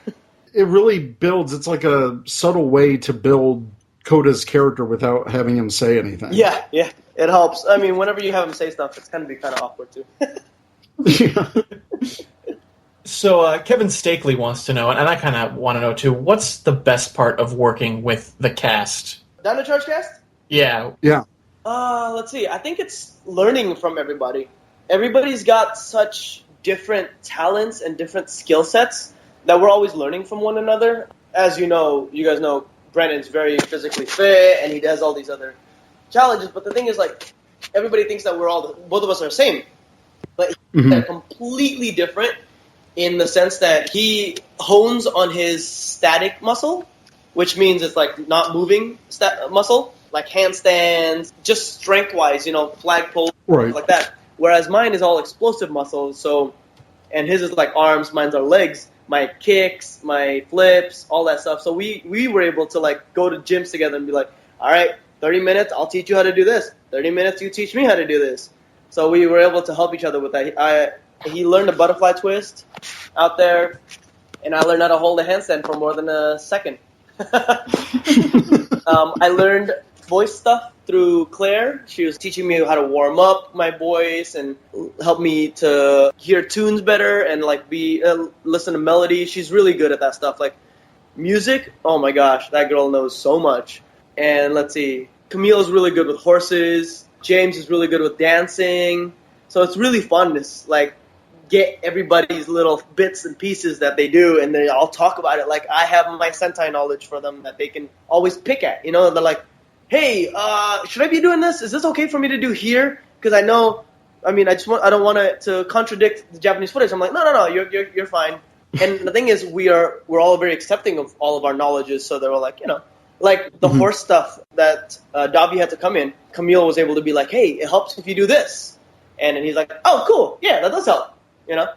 It really builds. It's like a subtle way to build Coda's character without having him say anything. Yeah, it helps. I mean, whenever you have him say stuff, it's going to be kind of awkward, too. Yeah. So Kevin Stakely wants to know, and I kind of want to know, too, what's the best part of working with the cast? Down to Charge Cast? Yeah. Let's see. I think it's learning from everybody. Everybody's got such different talents and different skill sets that we're always learning from one another. As you guys know, Brennan's very physically fit, and he does all these other challenges. But the thing is, like, everybody thinks that both of us are the same. But they're completely different in the sense that he hones on his static muscle, which means it's, like, not moving muscle, like handstands, just strength-wise, flagpole, right, like that. Whereas mine is all explosive muscles, and his is like arms, mine's are legs, my kicks, my flips, all that stuff. So we were able to, like, go to gyms together and be like, all right, 30 minutes, I'll teach you how to do this. 30 minutes, you teach me how to do this. So we were able to help each other with that. He learned a butterfly twist out there, and I learned how to hold a handstand for more than a second. I learned voice stuff through Claire. She was teaching me how to warm up my voice and help me to hear tunes better and, like, listen to melody. She's really good at that stuff. Like, music, oh my gosh, that girl knows so much. And let's see, Camille's really good with horses. James is really good with dancing. So it's really fun to like get everybody's little bits and pieces that they do, and they all talk about it. Like I have my Sentai knowledge for them that they can always pick at. You know, they're like, "Hey, should I be doing this? Is this okay for me to do here?" Because I know, I mean, I don't want to contradict the Japanese footage. I'm like, no, you're fine. And the thing is, we're all very accepting of all of our knowledges. So they were like, you know, like the horse stuff that Davi had to come in. Camille was able to be like, "Hey, it helps if you do this," and he's like, "Oh, cool, yeah, that does help." You know,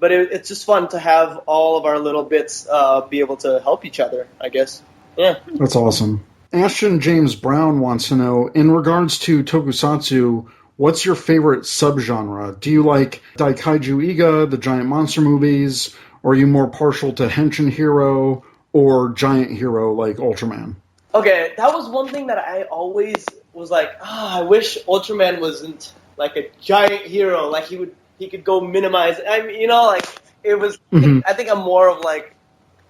but it's just fun to have all of our little bits be able to help each other, I guess. Yeah, that's awesome. Ashton James Brown wants to know, in regards to tokusatsu, what's your favorite subgenre? Do you like Daikaiju Iga, the giant monster movies, or are you more partial to Henshin Hero or Giant Hero like Ultraman? Okay, that was one thing that I always was like, I wish Ultraman wasn't like a giant hero, like he could go minimize. I mean, you know, like it was. I think I'm more of like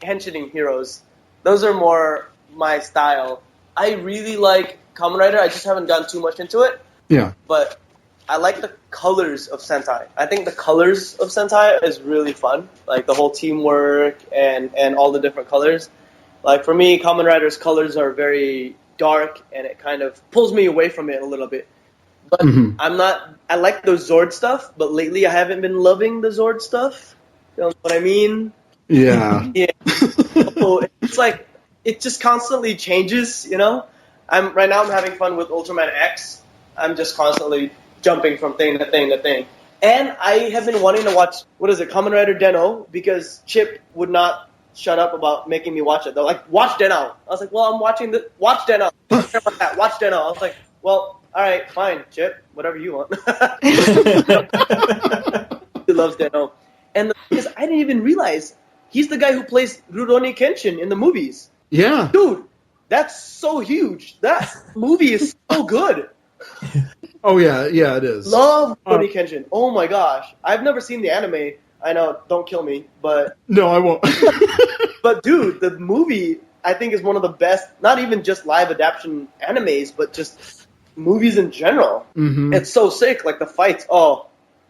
Henshin heroes. Those are more my style. I really like Kamen Rider. I just haven't gone too much into it. Yeah. But I like the colors of Sentai. I think the colors of Sentai is really fun. Like the whole teamwork and all the different colors. Like for me, Kamen Rider's colors are very dark, and it kind of pulls me away from it a little bit. But I like the Zord stuff, but lately I haven't been loving the Zord stuff. You know what I mean? Yeah. Yeah. So it's like, it just constantly changes, you know? Right now I'm having fun with Ultraman X. I'm just constantly jumping from thing to thing to thing. And I have been wanting to watch, Kamen Rider Den-O, because Chip would not shut up about making me watch it. They're like, watch Den-O. I was like, well, I'm watching watch Den-O. Watch Den-O. I was like, well, all right, fine, Chip, whatever you want. He loves Den-O. And the thing is, I didn't even realize he's the guy who plays Rurouni Kenshin in the movies. Yeah. Dude, that's so huge. That movie is so good. Oh, yeah, it is. Love Rurouni Kenshin. Oh, my gosh. I've never seen the anime. I know, don't kill me, but... No, I won't. But, dude, the movie, I think, is one of the best, not even just live adaptation animes, but just movies in general. It's so sick, like the fights,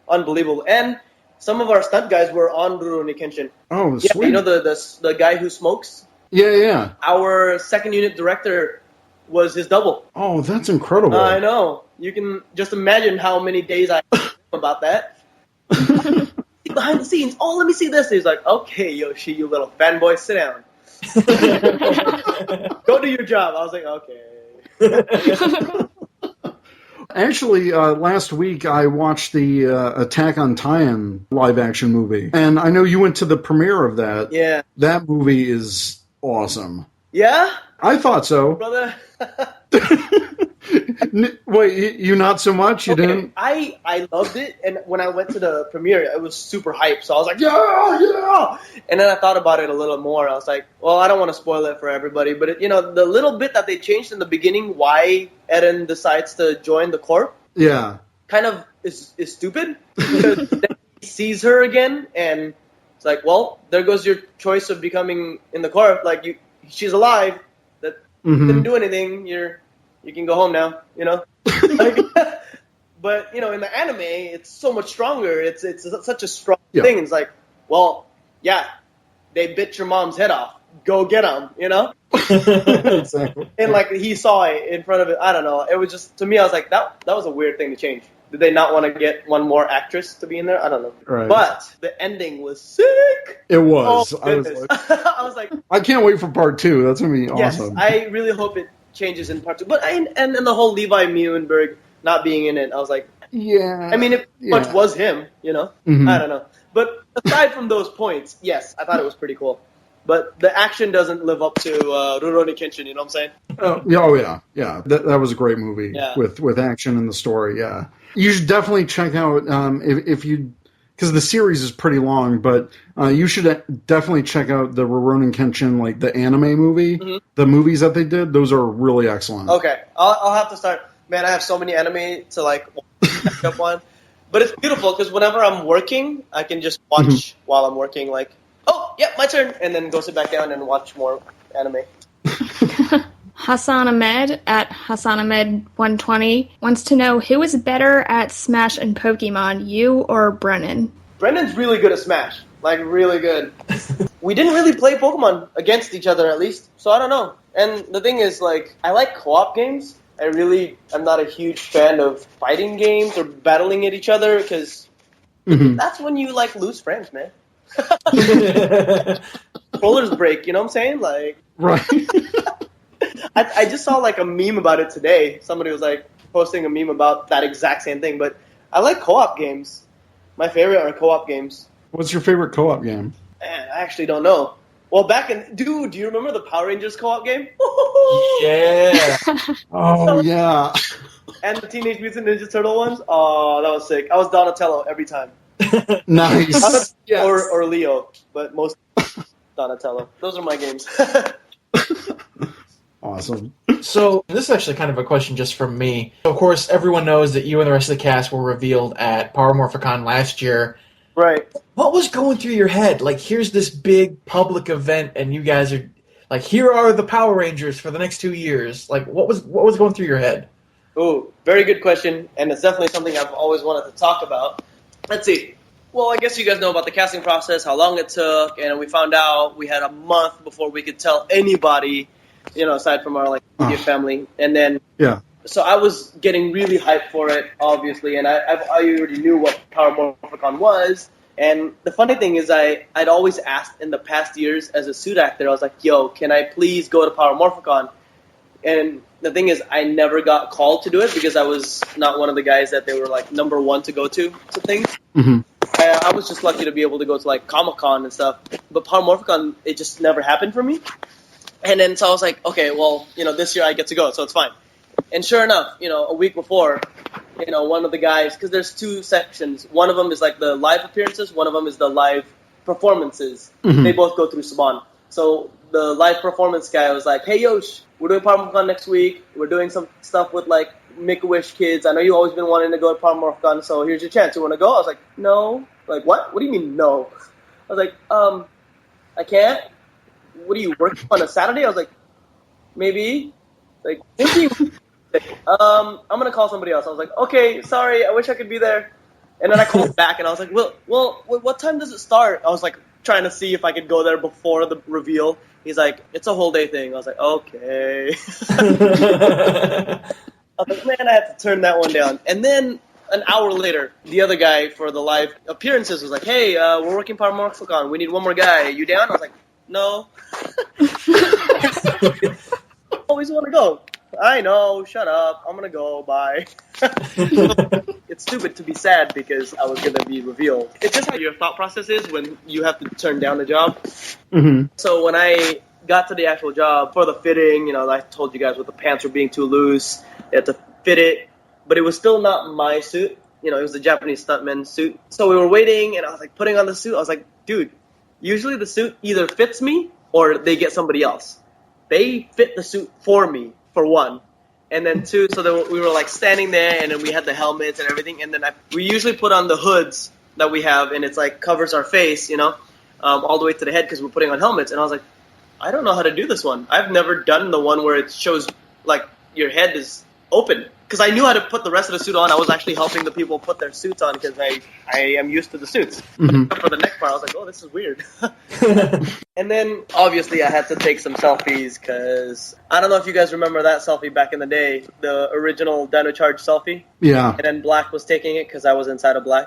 unbelievable. And some of our stunt guys were on Rurouni Kenshin. Oh, yeah, sweet. you know the guy who smokes? Yeah. Our second unit director was his double. Oh, that's incredible. I know. You can just imagine how many days I about that. Behind the scenes, let me see this. He's like, okay, Yoshi, you little fanboy, sit down. Go do your job. I was like, okay. Actually, last week I watched the Attack on Titan live-action movie. And I know you went to the premiere of that. Yeah. That movie is awesome. Yeah? I thought so. Brother. Wait, you not so much? You didn't? I loved it, and when I went to the premiere, it was super hype, so I was like, yeah! And then I thought about it a little more. I was like, well, I don't want to spoil it for everybody, but the little bit that they changed in the beginning, why Eren decides to join the Corp, kind of is stupid, because then he sees her again, and it's like, well, there goes your choice of becoming in the Corp. Like, she's alive, that didn't do anything, you can go home now, you know? But, in the anime, it's so much stronger. It's such a strong thing. It's like, well, yeah, they bit your mom's head off. Go get them, you know? Exactly. And, like, he saw it in front of it. I don't know. It was just, to me, I was like, that was a weird thing to change. Did they not want to get one more actress to be in there? I don't know. Right. But the ending was sick. It was. Oh, goodness. I was like, I can't wait for part 2. That's going to be awesome. Yes, I really hope it changes in part 2. But and the whole Levi Muhlenberg not being in it, I was like, yeah. I mean, it much was him, you know? I don't know. But aside from those points, yes, I thought it was pretty cool. But the action doesn't live up to Rurouni Kenshin, you know what I'm saying? Oh yeah. That was a great movie with action and the story, yeah. You should definitely check out, if you... Because the series is pretty long, but you should definitely check out the Rurouni Kenshin, like the anime movie. The movies that they did, those are really excellent. Okay, I'll have to start. Man, I have so many anime to like catch up on. But it's beautiful because whenever I'm working, I can just watch while I'm working. Like, oh, yeah, my turn, and then go sit back down and watch more anime. Hassan Ahmed at Hassan Ahmed 120 wants to know who is better at Smash and Pokemon, you or Brennan? Brendan's really good at Smash. Like, really good. We didn't really play Pokemon against each other, at least, so I don't know. And the thing is, like, I like co-op games. I'm not a huge fan of fighting games or battling at each other, because that's when you, like, lose friends, man. Controllers break, you know what I'm saying? Like, Right. I just saw, like, a meme about it today. Somebody was, like, posting a meme about that exact same thing, but I like co-op games. My favorite are co-op games. What's your favorite co-op game? Man, I actually don't know. Well, dude, do you remember the Power Rangers co-op game? Yeah. Oh, yeah. And the Teenage Mutant Ninja Turtle ones? Oh, that was sick. I was Donatello every time. Nice. Yes. Or Leo, but most Donatello. Those are my games. Awesome. So this is actually kind of a question just from me. Of course, everyone knows that you and the rest of the cast were revealed at Power Morphicon last year. Right. What was going through your head? Like, here's this big public event, and you guys are like, here are the Power Rangers for the next 2 years. Like, what was going through your head? Ooh, very good question, and it's definitely something I've always wanted to talk about. Let's see. Well, I guess you guys know about the casting process, how long it took, and we found out we had a month before we could tell anybody, aside from our like immediate family. And then, so I was getting really hyped for it, obviously, and I already knew what Power Morphicon was. And the funny thing is, I'd always asked in the past years as a suit actor, I was like, yo, can I please go to Power Morphicon? And the thing is, I never got called to do it because I was not one of the guys that they were like number one to go to things. Mm-hmm. I was just lucky to be able to go to like Comic-Con and stuff. But Power Morphicon, it just never happened for me. And then so I was like, okay, well, this year I get to go, so it's fine. And sure enough, a week before, one of the guys, because there's two sections. One of them is like the live appearances. One of them is the live performances. Mm-hmm. They both go through Saban. So the live performance guy was like, hey, Yosh, we're doing Power Morphicon next week. We're doing some stuff with like Make-A-Wish kids. I know you've always been wanting to go to Power Morphicon, so here's your chance. You want to go? I was like, no. Like, what? What do you mean, no? I was like, I can't. What are you, working on a Saturday? I was like, maybe. Like, maybe. I'm going to call somebody else. I was like, okay, sorry, I wish I could be there. And then I called back, and I was like, well, what time does it start? I was like, trying to see if I could go there before the reveal. He's like, it's a whole day thing. I was like, okay. I was like, man, I had to turn that one down. And then an hour later, the other guy for the live appearances was like, hey, we're working Power Morphicon. We need one more guy. You down? I was like, no. Always want to go. I know. Shut up. I'm going to go. Bye. It's stupid to be sad because I was going to be revealed. It's just how your thought process is when you have to turn down a job. Mm-hmm. So when I got to the actual job for the fitting, I told you guys with the pants were being too loose. You had to fit it. But it was still not my suit. It was a Japanese stuntman suit. So we were waiting, and I was like putting on the suit. I was like, dude, usually the suit either fits me or they get somebody else. They fit the suit for me, for one. And then two, so then we were like standing there, and then we had the helmets and everything. And then we usually put on the hoods that we have, and it's like covers our face, all the way to the head because we're putting on helmets. And I was like, I don't know how to do this one. I've never done the one where it shows like your head is open. Because I knew how to put the rest of the suit on. I was actually helping the people put their suits on because I am used to the suits. Mm-hmm. But for the neck part, I was like, oh, this is weird. And then, obviously, I had to take some selfies because I don't know if you guys remember that selfie back in the day, the original Dino Charge selfie. Yeah. And then Black was taking it because I was inside of Black.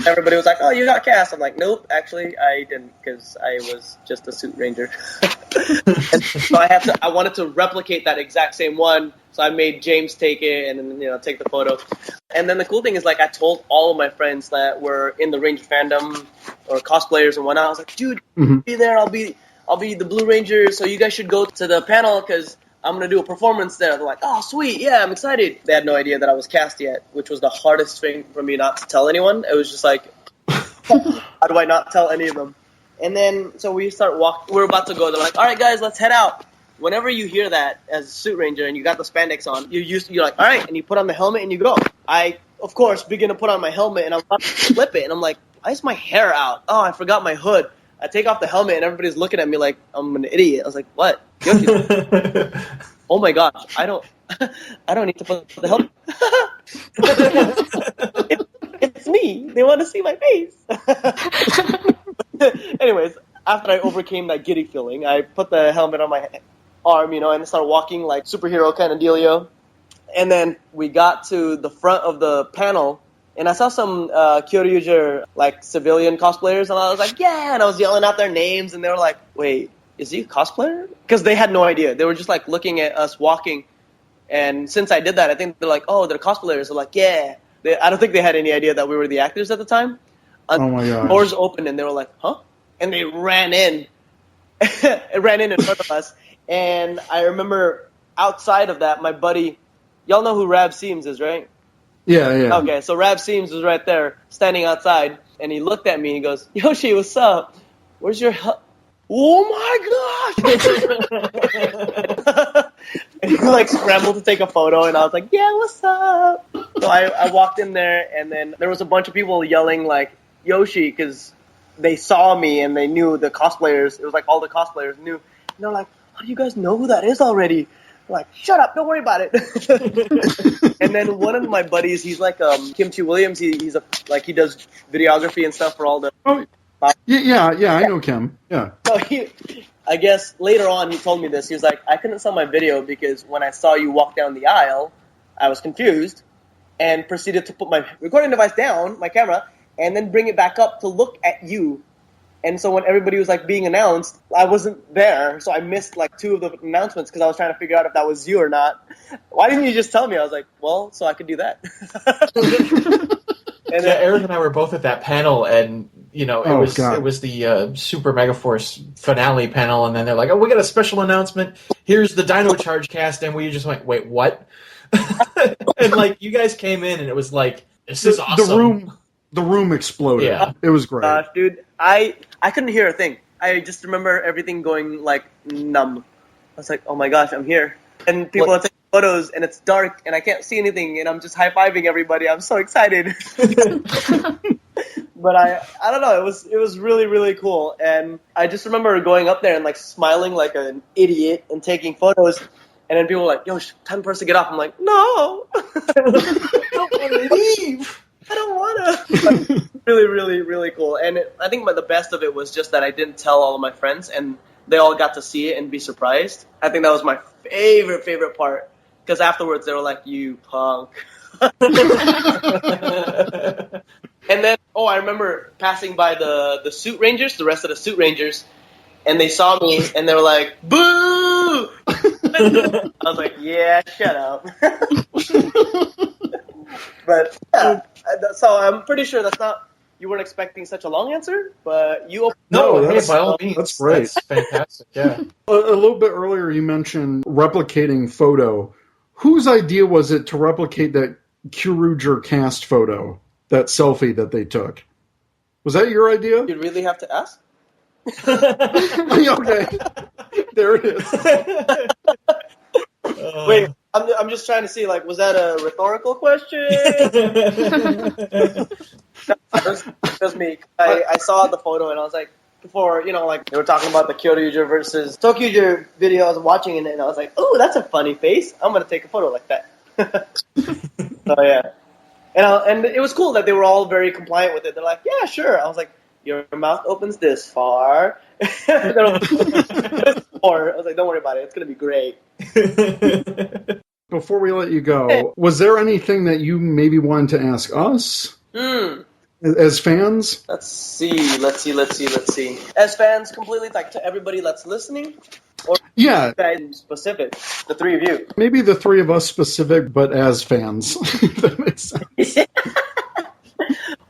Everybody was like, oh, you got cast. I'm like, nope, actually, I didn't because I was just a suit ranger. And so I wanted to replicate that exact same one. So I made James take it and then, take the photo. And then the cool thing is, like, I told all of my friends that were in the Ranger fandom or cosplayers and whatnot. I was like, dude, be there. I'll be the Blue Ranger. So you guys should go to the panel because I'm going to do a performance there. They're like, oh, sweet. Yeah, I'm excited. They had no idea that I was cast yet, which was the hardest thing for me not to tell anyone. It was just like, how do I not tell any of them? And then, so we start walking. We're about to go. They're like, all right, guys, let's head out. Whenever you hear that as a suit ranger and you got the spandex on, you're like, all right, and you put on the helmet and you go. I, of course, begin to put on my helmet and I'm about to flip it. And I'm like, why is my hair out? Oh, I forgot my hood. I take off the helmet and everybody's looking at me like I'm an idiot. I was like, what? Yoshi. Oh my gosh, I don't need to put the helmet. It's me. They want to see my face. Anyways, after I overcame that giddy feeling, I put the helmet on my arm, and started walking like superhero kind of dealio. And then we got to the front of the panel, and I saw some Kyoryuger, like, civilian cosplayers, and I was like, yeah! And I was yelling out their names, and they were like, wait, is he a cosplayer? Because they had no idea. They were just, like, looking at us walking. And since I did that, I think they're like, oh, they're cosplayers. They're like, yeah. I don't think they had any idea that we were the actors at the time. Oh, my gosh. Doors opened, and they were like, huh? And they ran in. It ran in front of us. And I remember outside of that, my buddy, y'all know who Rab Seams is, right? Yeah. Okay, so Rab Seams was right there, standing outside, and he looked at me and he goes, Yoshi, what's up? Where's your Oh my gosh! And he like scrambled to take a photo, and I was like, yeah, what's up? So I walked in there, and then there was a bunch of people yelling like, Yoshi, because they saw me and they knew the cosplayers. It was like all the cosplayers knew. And they're like, how do you guys know who that is already? I'm like, shut up, don't worry about it. And then one of my buddies, he's like Kimchi Williams. He does videography and stuff for all the. Oh, yeah, I know Kim. Yeah. So I guess later on he told me this. He was like, I couldn't sell my video because when I saw you walk down the aisle, I was confused and proceeded to put my recording device down, my camera, and then bring it back up to look at you. And so when everybody was like being announced, I wasn't there, so I missed like two of the announcements because I was trying to figure out if that was you or not. Why didn't you just tell me? I was like, well, so I could do that. And then Eric and I were both at that panel, and it was the Super Megaforce finale panel, and then they're like, "Oh, we got a special announcement. Here's the Dino Charge cast," and we just went, "Wait, what?" And like you guys came in, and it was like, "This is awesome." The room exploded. Yeah. It was great. Dude, I couldn't hear a thing. I just remember everything going like numb. I was like, "Oh my gosh, I'm here!" And people are taking photos, and it's dark, and I can't see anything, and I'm just high-fiving everybody. I'm so excited. But I don't know. It was really, really cool, and I just remember going up there and like smiling like an idiot and taking photos, and then people were like, "Yo, time for us to get off." I'm like, "No, I don't want to leave. I don't want to." Really, really, really cool, and I think the best of it was just that I didn't tell all of my friends, and they all got to see it and be surprised. I think that was my favorite part, because afterwards they were like, "You punk." And then, I remember passing by the suit rangers, the rest of the suit rangers, and they saw me, and they were like, "Boo!" I was like, "Yeah, shut up." But, yeah, so I'm pretty sure that's not, you weren't expecting such a long answer, but you... No, by all means. That's great. That's fantastic, yeah. A little bit earlier you mentioned replicating photo. Whose idea was it to replicate that Kyoryuger cast photo? That selfie that they took. Was that your idea? You really have to ask? Okay. There it is. Wait, I'm just trying to see, like, was that a rhetorical question? That's me. I saw the photo and I was like, before, like, they were talking about the Kyoryuger versus Tokyuger video, I was watching it and I was like, oh, that's a funny face. I'm going to take a photo like that. So, yeah. And it was cool that they were all very compliant with it. They're like, yeah, sure. I was like, your mouth opens this far. This far. I was like, don't worry about it. It's going to be great. Before we let you go, was there anything that you maybe wanted to ask us as fans? Let's see. As fans, completely, like, to everybody that's listening? Or yeah. Guys specific, the three of you. Maybe the three of us specific, but as fans. If that makes sense.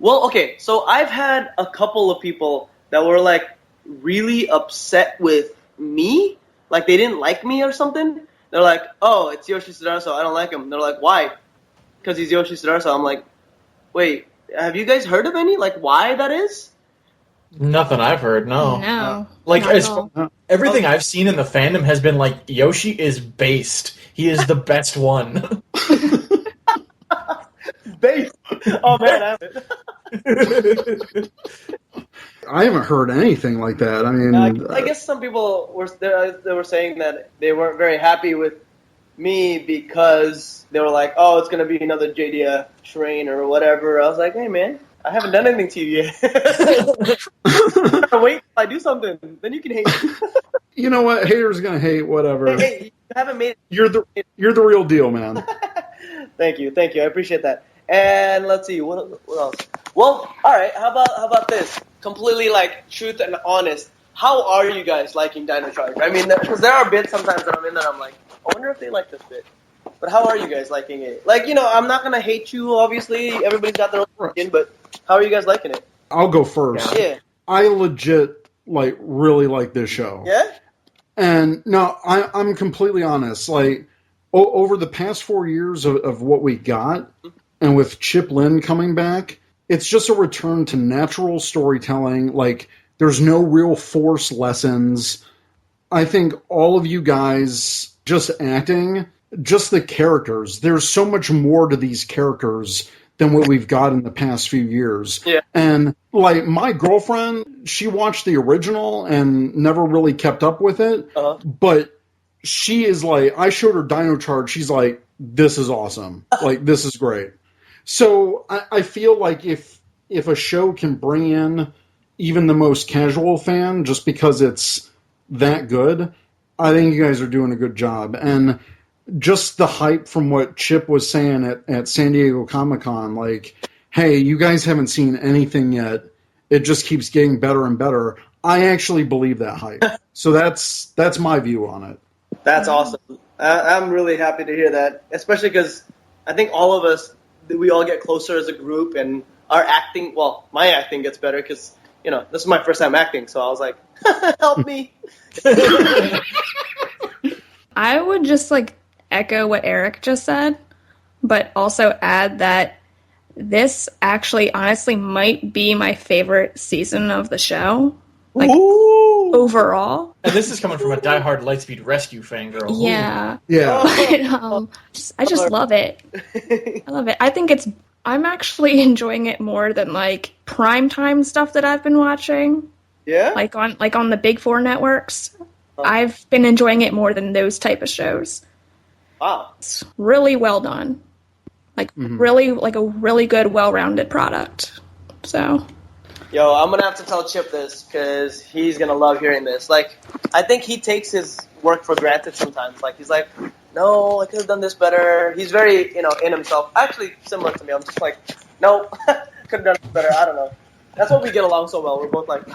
Well, okay, so I've had a couple of people that were, like, really upset with me. Like, they didn't like me or something. They're like, oh, it's Yoshi Sudarso, I don't like him. They're like, why? Because he's Yoshi Sudarso. I'm like, wait, have you guys heard of any? Like, why that is? Nothing I've heard, no. No. Like, everything I've seen in the fandom has been like, Yoshi is based. He is the best one. Based? Oh, man, I have it. I haven't heard anything like that. I mean, I guess some people were they were saying that they weren't very happy with me because they were like, "Oh, it's gonna be another JDF train or whatever." I was like, "Hey, man, I haven't done anything to you yet. Wait till I do something, then you can hate me." you know what? Haters gonna hate whatever. Hey, you haven't made it. You're the real deal, man. Thank you. I appreciate that. And let's see, what else? Well, all right. How about this? Completely like truth and honest. How are you guys liking Dino Charge? I mean, because there are bits sometimes that I'm in that I'm like, I wonder if they like this bit. But how are you guys liking it? Like, I'm not gonna hate you. Obviously, everybody's got their own opinion. But how are you guys liking it? I'll go first. Yeah. I legit really like this show. Yeah. And no, I'm completely honest. Like over the past 4 years of what we got, and with Chip Lynn coming back, it's just a return to natural storytelling. Like there's no real force lessons. I think all of you guys just acting, just the characters. There's so much more to these characters than what we've got in the past few years. Yeah. And like my girlfriend, she watched the original and never really kept up with it. Uh-huh. But she is like, I showed her Dino Charge. She's like, this is awesome. Like, this is great. So I feel like if a show can bring in even the most casual fan just because it's that good, I think you guys are doing a good job. And just the hype from what Chip was saying at San Diego Comic-Con, like, hey, you guys haven't seen anything yet. It just keeps getting better and better. I actually believe that hype. So that's my view on it. That's awesome. I'm really happy to hear that, especially because I think all of us, we all get closer as a group, and our acting, well, my acting gets better because, this is my first time acting, so I was like, help me. I would just echo what Eric just said, but also add that this actually honestly might be my favorite season of the show. Overall. And this is coming from a diehard Lightspeed Rescue fangirl. Yeah. Yeah. But, I just love it. I love it. I think I'm actually enjoying it more than primetime stuff that I've been watching. Yeah? On the big four networks. I've been enjoying it more than those type of shows. Wow. It's really well done. Really, a really good, well-rounded product. So... Yo, I'm going to have to tell Chip this because he's going to love hearing this. I think he takes his work for granted sometimes. He's like, no, I could have done this better. He's very, in himself. Actually, similar to me. I'm just like, no, could have done this better. I don't know. That's why we get along so well. We're both like,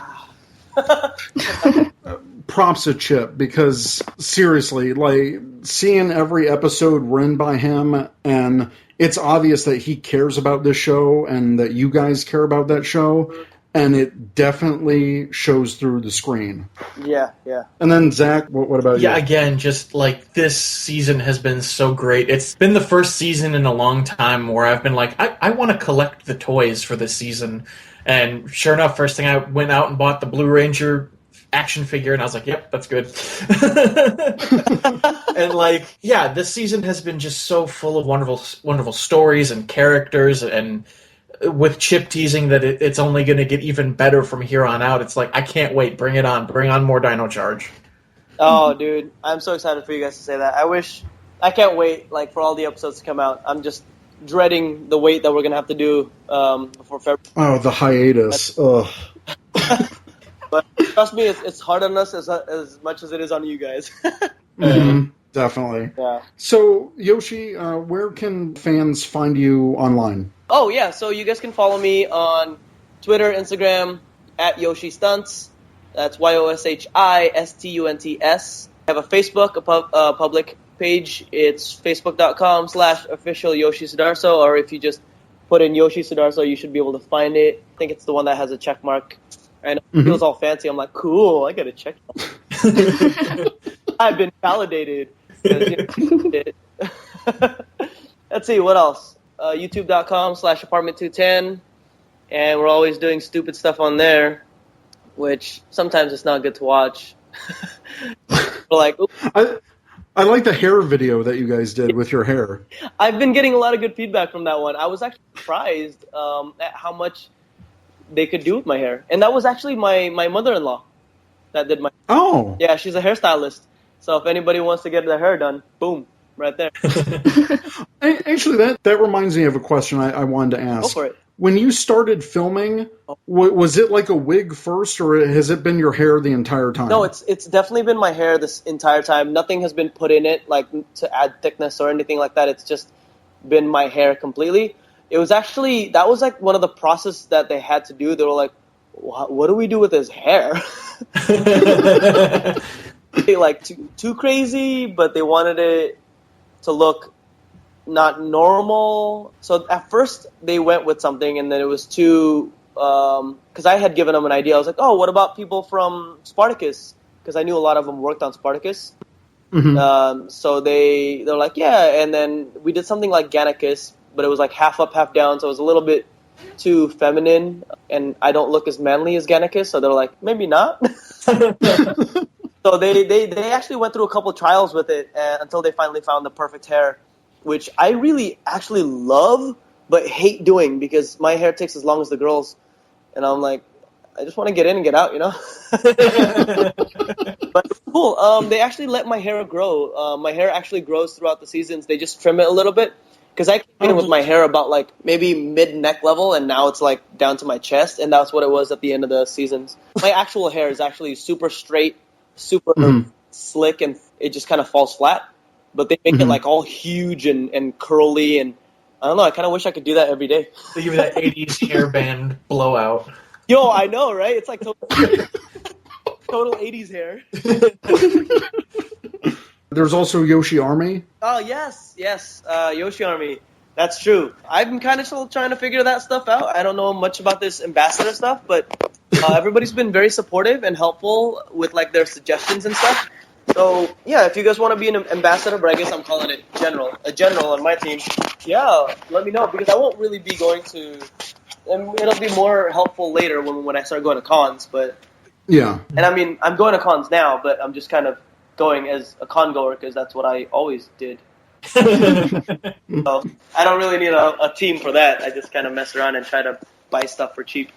Props to Chip, because seriously, seeing every episode run by him, and it's obvious that he cares about this show and that you guys care about that show. And it definitely shows through the screen. Yeah. And then, Zach, what about you? Yeah, again, just this season has been so great. It's been the first season in a long time where I've been like, I want to collect the toys for this season. And sure enough, first thing I went out and bought the Blue Ranger action figure, and I was like, yep, that's good. And this season has been just so full of wonderful stories and characters, and with Chip teasing that it's only going to get even better from here on out, it's like, I can't wait. Bring it on. Bring on more Dino Charge. Oh, dude. I'm so excited for you guys to say that. I can't wait, for all the episodes to come out. I'm just dreading the wait that we're going to have to do before February. Oh, the hiatus. Ugh. But trust me, it's hard on us as much as it is on you guys. Mm-hmm. Definitely. Yeah. So, Yoshi, where can fans find you online? Oh, yeah. So you guys can follow me on Twitter, Instagram, at Yoshi Stunts. That's YOSHISTUNTS. I have a Facebook, a public page. It's facebook.com/official Yoshi Sudarso, or if you just put in Yoshi Sudarso, you should be able to find it. I think it's the one that has a check mark. And it feels all fancy. I'm like, cool, I got a check mark. I've been validated. Let's see, what else? YouTube.com/apartment210. And we're always doing stupid stuff on there, which sometimes it's not good to watch. We're like, I like the hair video that you guys did with your hair. I've been getting a lot of good feedback from that one. I was actually surprised at how much they could do with my hair. And that was actually my mother-in-law that did my. Oh, Yeah, she's a hairstylist. So if anybody wants to get their hair done, boom, right there. actually, that reminds me of a question I wanted to ask. Go for it. When you started filming, was it like a wig first, or has it been your hair the entire time? No, it's definitely been my hair this entire time. Nothing has been put in it, like to add thickness or anything like that. It's just been my hair completely. It was actually, that was like one of the process that they had to do. They were like, what do we do with his hair? Like too crazy, but they wanted it to look not normal. So at first they went with something, and then it was too, because I had given them an idea. I was like, oh, what about people from Spartacus? Because I knew a lot of them worked on Spartacus. Mm-hmm. So they're like, yeah, and then we did something like Gannicus, but it was like half up, half down, so it was a little bit too feminine, and I don't look as manly as Gannicus, so they're like, maybe not. So they actually went through a couple of trials with it until they finally found the perfect hair, which I really actually love, but hate doing because my hair takes as long as the girls, and I'm like, I just want to get in and get out, you know? But it's cool. They actually let my hair grow. My hair actually grows throughout the seasons. They just trim it a little bit. Because I came in with my hair about like maybe mid-neck level, and now it's like down to my chest, and that's what it was at the end of the seasons. My actual hair is actually super straight, super slick, and it just kind of falls flat. But they make it like all huge and curly, and I don't know, I kind of wish I could do that every day. They give you that 80s hairband blowout. Yo, I know, right? It's like total 80s hair. There's also Yoshi Army. Oh, yes, Yoshi Army. That's true. I've been kind of still trying to figure that stuff out. I don't know much about this ambassador stuff, but everybody's been very supportive and helpful with like their suggestions and stuff. So, yeah, if you guys want to be an ambassador, but I guess I'm calling it a general on my team, yeah, let me know, because I won't really be going to, and it'll be more helpful later when I start going to cons, but, yeah. And I mean, I'm going to cons now, but I'm just kind of going as a con goer because that's what I always did. So I don't really need a team for that. I just kind of mess around and try to buy stuff for cheap.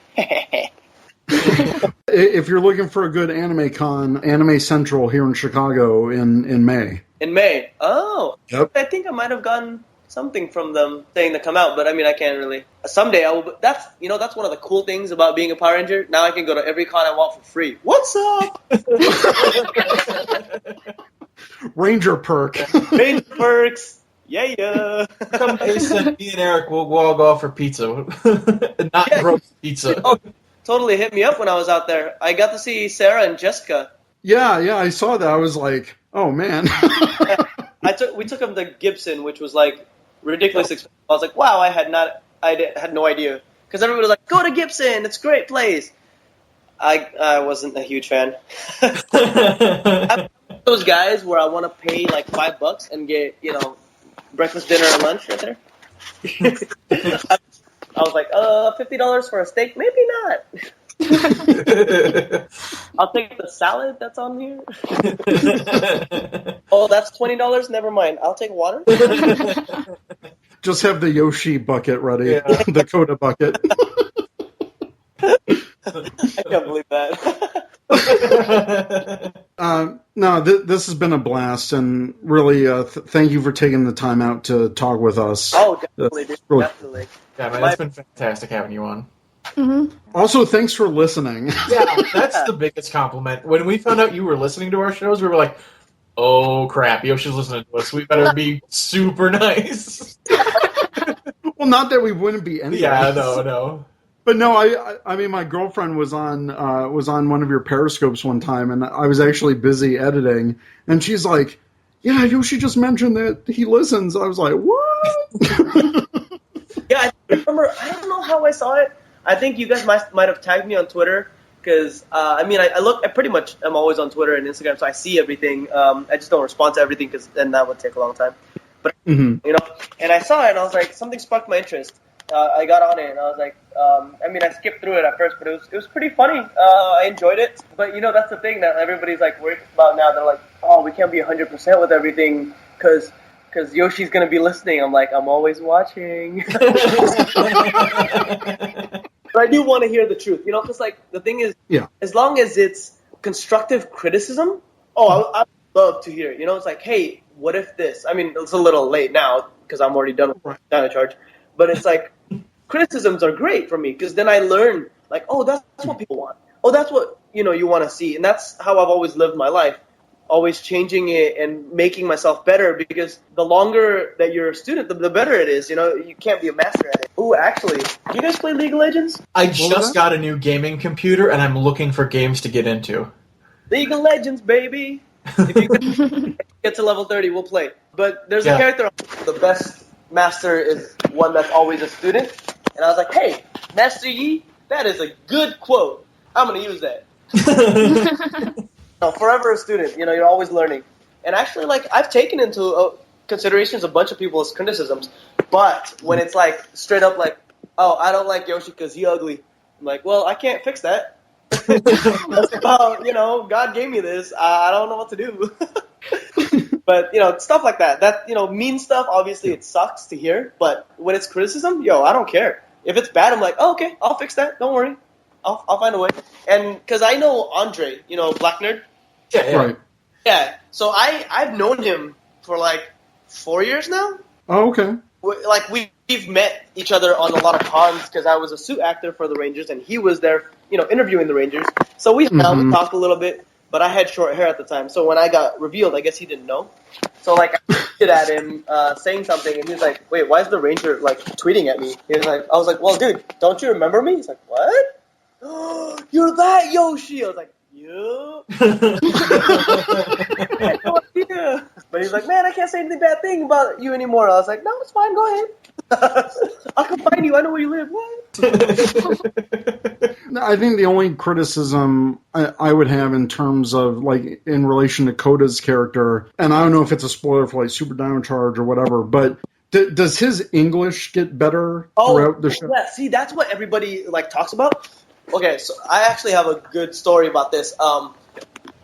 If you're looking for a good anime con, Anime Central here in Chicago in May. In May? Oh. Yep. I think I might have gotten something from them saying to come out, but I mean, I can't really. Someday I will. That's one of the cool things about being a Power Ranger. Now I can go to every con I want for free. What's up? Ranger perk. Ranger perks. Yeah. Come and me and Eric will all go out for pizza. Not gross pizza. Oh, totally hit me up when I was out there. I got to see Sarah and Jessica. Yeah, I saw that. I was like, oh man. We took them to Gibson, which was like ridiculously expensive. I was like, wow, I had no idea, because everybody was like, go to Gibson, it's a great place. I wasn't a huge fan. I'm those guys where I want to pay like $5 and get breakfast, dinner, and lunch right there. I was like, $50 for a steak? Maybe not. I'll take the salad that's on here. Oh, that's $20? Never mind. I'll take water. Just have the Yoshi bucket ready. Yeah. The Coda bucket. I can't believe that. No, this has been a blast, and really thank you for taking the time out to talk with us. Oh, definitely. Definitely. Yeah, man, it's been fantastic having you on. Mm-hmm. Also, thanks for listening. Yeah, that's the biggest compliment. When we found out you were listening to our shows, we were like, oh crap, Yoshi's listening to us. We better be super nice. Well, not that we wouldn't be anyways. Yeah, no. But no, I mean, my girlfriend was on one of your Periscopes one time, and I was actually busy editing, and she's like, yeah, Yoshi just mentioned that he listens. I was like, what? Yeah, I remember, I don't know how I saw it. I think you guys might have tagged me on Twitter, because, I pretty much am always on Twitter and Instagram, so I see everything. I just don't respond to everything, because then that would take a long time. But, and I saw it, and I was like, something sparked my interest. I got on it, and I was like, I skipped through it at first, but it was pretty funny. I enjoyed it. But, that's the thing that everybody's, like, worried about now. They're like, oh, we can't be 100% with everything, because Yoshi's going to be listening. I'm like, I'm always watching. But I do want to hear the truth, because like the thing is, as long as it's constructive criticism, I would love to hear it. It's like, hey, what if this? I mean, it's a little late now because I'm already done with Dino Charge, but it's like criticisms are great for me because then I learn like, oh, that's what people want. Oh, that's what you want to see, and that's how I've always lived my life. Always changing it and making myself better because the longer that you're a student, the better it is. You can't be a master at it. Ooh, actually, do you guys play League of Legends? I just got a new gaming computer and I'm looking for games to get into. League of Legends, baby! If you get to level 30, we'll play. But there's a character, the best master is one that's always a student. And I was like, hey, Master Yi, that is a good quote. I'm going to use that. Forever a student, you're always learning. And actually, like, I've taken into considerations a bunch of people's criticisms, but when it's like straight up like, oh, I don't like Yoshi because he's ugly, I'm like, well, I can't fix that. That's about, God gave me this. I don't know what to do. But, stuff like that. That, mean stuff, obviously it sucks to hear, but when it's criticism, I don't care. If it's bad, I'm like, oh, okay, I'll fix that. Don't worry. I'll find a way. And because I know Andre, Black Nerd. Yeah. Right. Yeah, so I've known him for like 4 years now. Oh, okay. Like we've met each other on a lot of cons because I was a suit actor for the Rangers and he was there, interviewing the Rangers. So we talked a little bit, but I had short hair at the time. So when I got revealed, I guess he didn't know. So like I looked at him saying something and he was like, "Wait, why is the Ranger like tweeting at me?" I was like, "Well, dude, don't you remember me?" He's like, "What? You're that Yoshi?" I was like, "Yeah." I had no idea. But he's like, "Man, I can't say anything bad thing about you anymore." I was like, "No, it's fine. Go ahead. I can find you. I know where you live." What? I think the only criticism I would have in terms of, like, in relation to Koda's character, and I don't know if it's a spoiler for, like, Super Dino Charge or whatever, but does his English get better throughout the show? Yeah, see, that's what everybody, like, talks about. Okay, so I actually have a good story about this.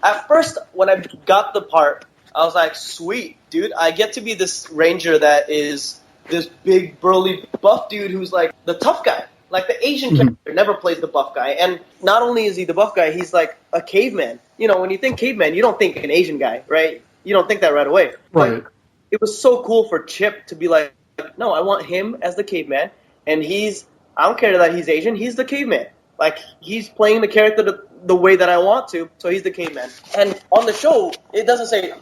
At first, when I got the part, I was like, sweet, dude, I get to be this ranger that is this big, burly, buff dude who's, like, the tough guy. Like, the Asian character never plays the buff guy. And not only is he the buff guy, he's, like, a caveman. When you think caveman, you don't think an Asian guy, right? You don't think that right away. Right. But it was so cool for Chip to be like, no, I want him as the caveman, and I don't care that he's Asian, he's the caveman. Like, he's playing the character the way that I want to, so he's the caveman. And on the show, it doesn't say,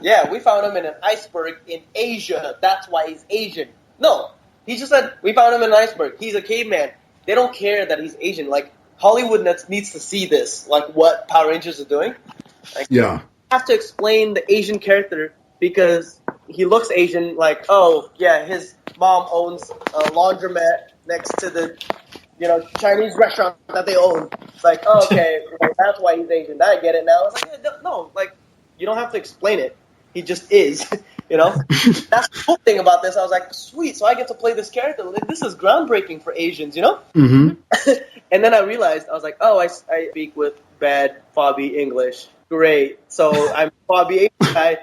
yeah, we found him in an iceberg in Asia, that's why he's Asian. No. He just said, we found him in an iceberg. He's a caveman. They don't care that he's Asian. Like, Hollywood needs to see this, like what Power Rangers are doing. Like, yeah. You have to explain the Asian character because he looks Asian, like, oh, yeah, his mom owns a laundromat next to the, Chinese restaurant that they own. It's like, oh, okay, well, that's why he's Asian. I get it now. It's like, no, like, you don't have to explain it. He just is. That's the cool thing about this. I was like, sweet, so I get to play this character. This is groundbreaking for Asians, Mm-hmm. And then I realized, I was like, oh, I speak with bad Fobby English. Great. So I'm Fobby Asian guy.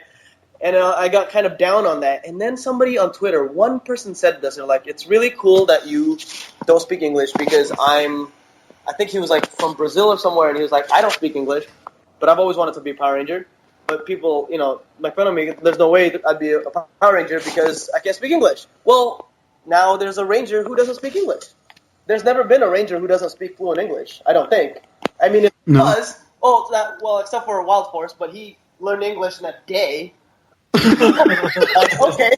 And I got kind of down on that. And then somebody on Twitter, one person said this. They're like, it's really cool that you don't speak English because I think he was like from Brazil or somewhere. And he was like, I don't speak English, but I've always wanted to be a Power Ranger. But people, make fun of me. There's no way that I'd be a Power Ranger because I can't speak English. Well, now there's a Ranger who doesn't speak English. There's never been a Ranger who doesn't speak fluent English, I don't think. I mean, if he was, except for Wild Force, but he learned English in a day. Okay.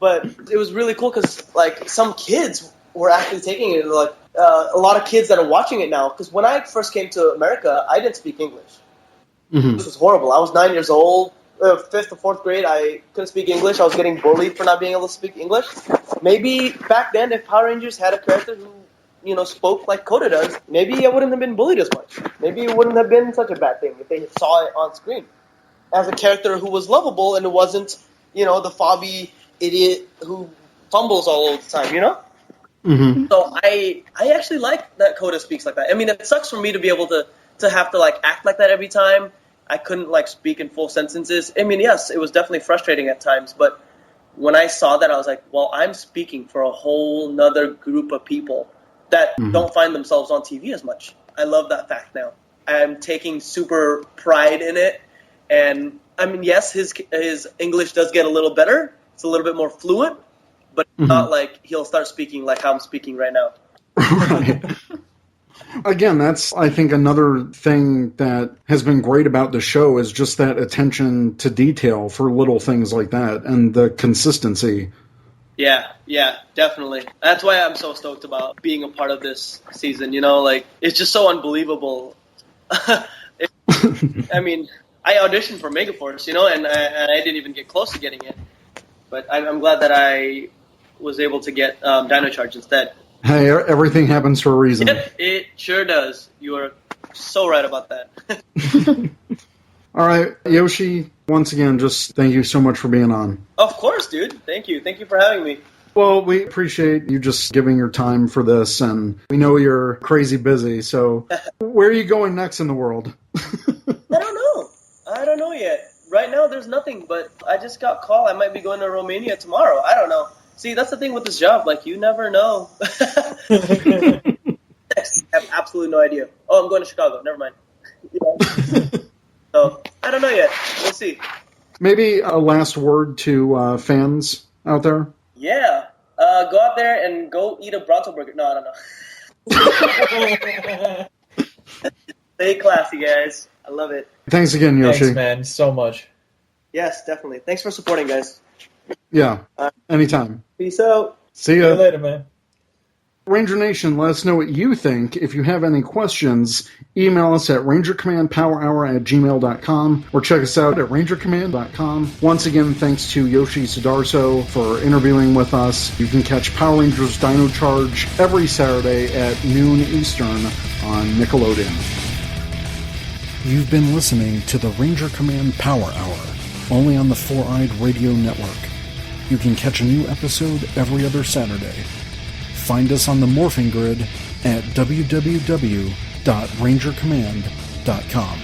But it was really cool because, like, some kids were actually taking it. Like, a lot of kids that are watching it now. Because when I first came to America, I didn't speak English. Mm-hmm. This was horrible. I was 9 years old, 5th or 4th grade. I couldn't speak English. I was getting bullied for not being able to speak English. Maybe back then, if Power Rangers had a character who, spoke like Koda does, maybe I wouldn't have been bullied as much. Maybe it wouldn't have been such a bad thing if they saw it on screen. As a character who was lovable and it wasn't, the fobby idiot who fumbles all the time, Mm-hmm. So I actually like that Koda speaks like that. I mean, it sucks for me to be able to have to, like, act like that every time. I couldn't, like, speak in full sentences. I mean, yes, it was definitely frustrating at times, but when I saw that, I was like, well, I'm speaking for a whole nother group of people that don't find themselves on TV as much. I love that fact now. I'm taking super pride in it. And, I mean, yes, his English does get a little better. It's a little bit more fluent, but not like he'll start speaking like how I'm speaking right now. Right. Again, that's, I think, another thing that has been great about the show is just that attention to detail for little things like that and the consistency. Yeah, definitely. That's why I'm so stoked about being a part of this season. You know, like, it's just so unbelievable. I mean, I auditioned for Megaforce, you know, and I didn't even get close to getting it. But I'm glad that I was able to get Dino Charge instead. Hey, everything happens for a reason. Yep, it sure does. You are so right about that. All right, Yoshi, once again, just thank you so much for being on. Of course, dude. Thank you. Thank you for having me. Well, we appreciate you just giving your time for this, and we know you're crazy busy, so where are you going next in the world? I don't know yet. Right now, there's nothing, but I just got called. I might be going to Romania tomorrow. I don't know. See, that's the thing with this job. Like, you never know. I have absolutely no idea. Oh, I'm going to Chicago. Never mind. So, I don't know yet. We'll see. Maybe a last word to fans out there? Yeah. Go out there and go eat a Bronto burger. No, I don't know. Stay classy, guys. I love it. Thanks again, Yoshi. Thanks, man, so much. Yes, definitely. Thanks for supporting, guys. Yeah, anytime. Peace out. See ya. See you later, man. Ranger Nation, let us know what you think. If you have any questions, email us at rangercommandpowerhour@gmail.com or check us out at rangercommand.com. Once again, thanks to Yoshi Sudarso for interviewing with us. You can catch Power Rangers Dino Charge every Saturday at noon Eastern on Nickelodeon. You've been listening to the Ranger Command Power Hour, only on the Four-Eyed Radio Network. You can catch a new episode every other Saturday. Find us on the morphing grid at www.rangercommand.com.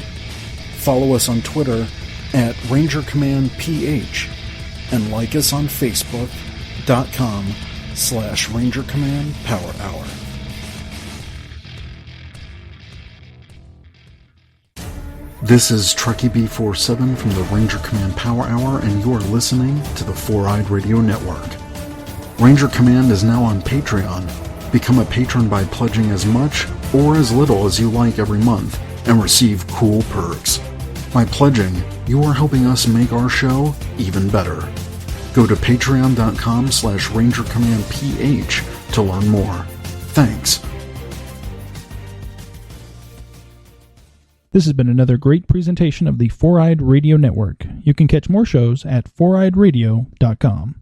Follow us on Twitter at RangerCommandPH and like us on Facebook.com/RangerCommandPowerHour. This is Truckee B47 from the Ranger Command Power Hour, and you are listening to the Four-Eyed Radio Network. Ranger Command is now on Patreon. Become a patron by pledging as much or as little as you like every month and receive cool perks. By pledging, you are helping us make our show even better. Go to patreon.com/RangerCommandPH to learn more. Thanks. This has been another great presentation of the Four-Eyed Radio Network. You can catch more shows at foureyedradio.com.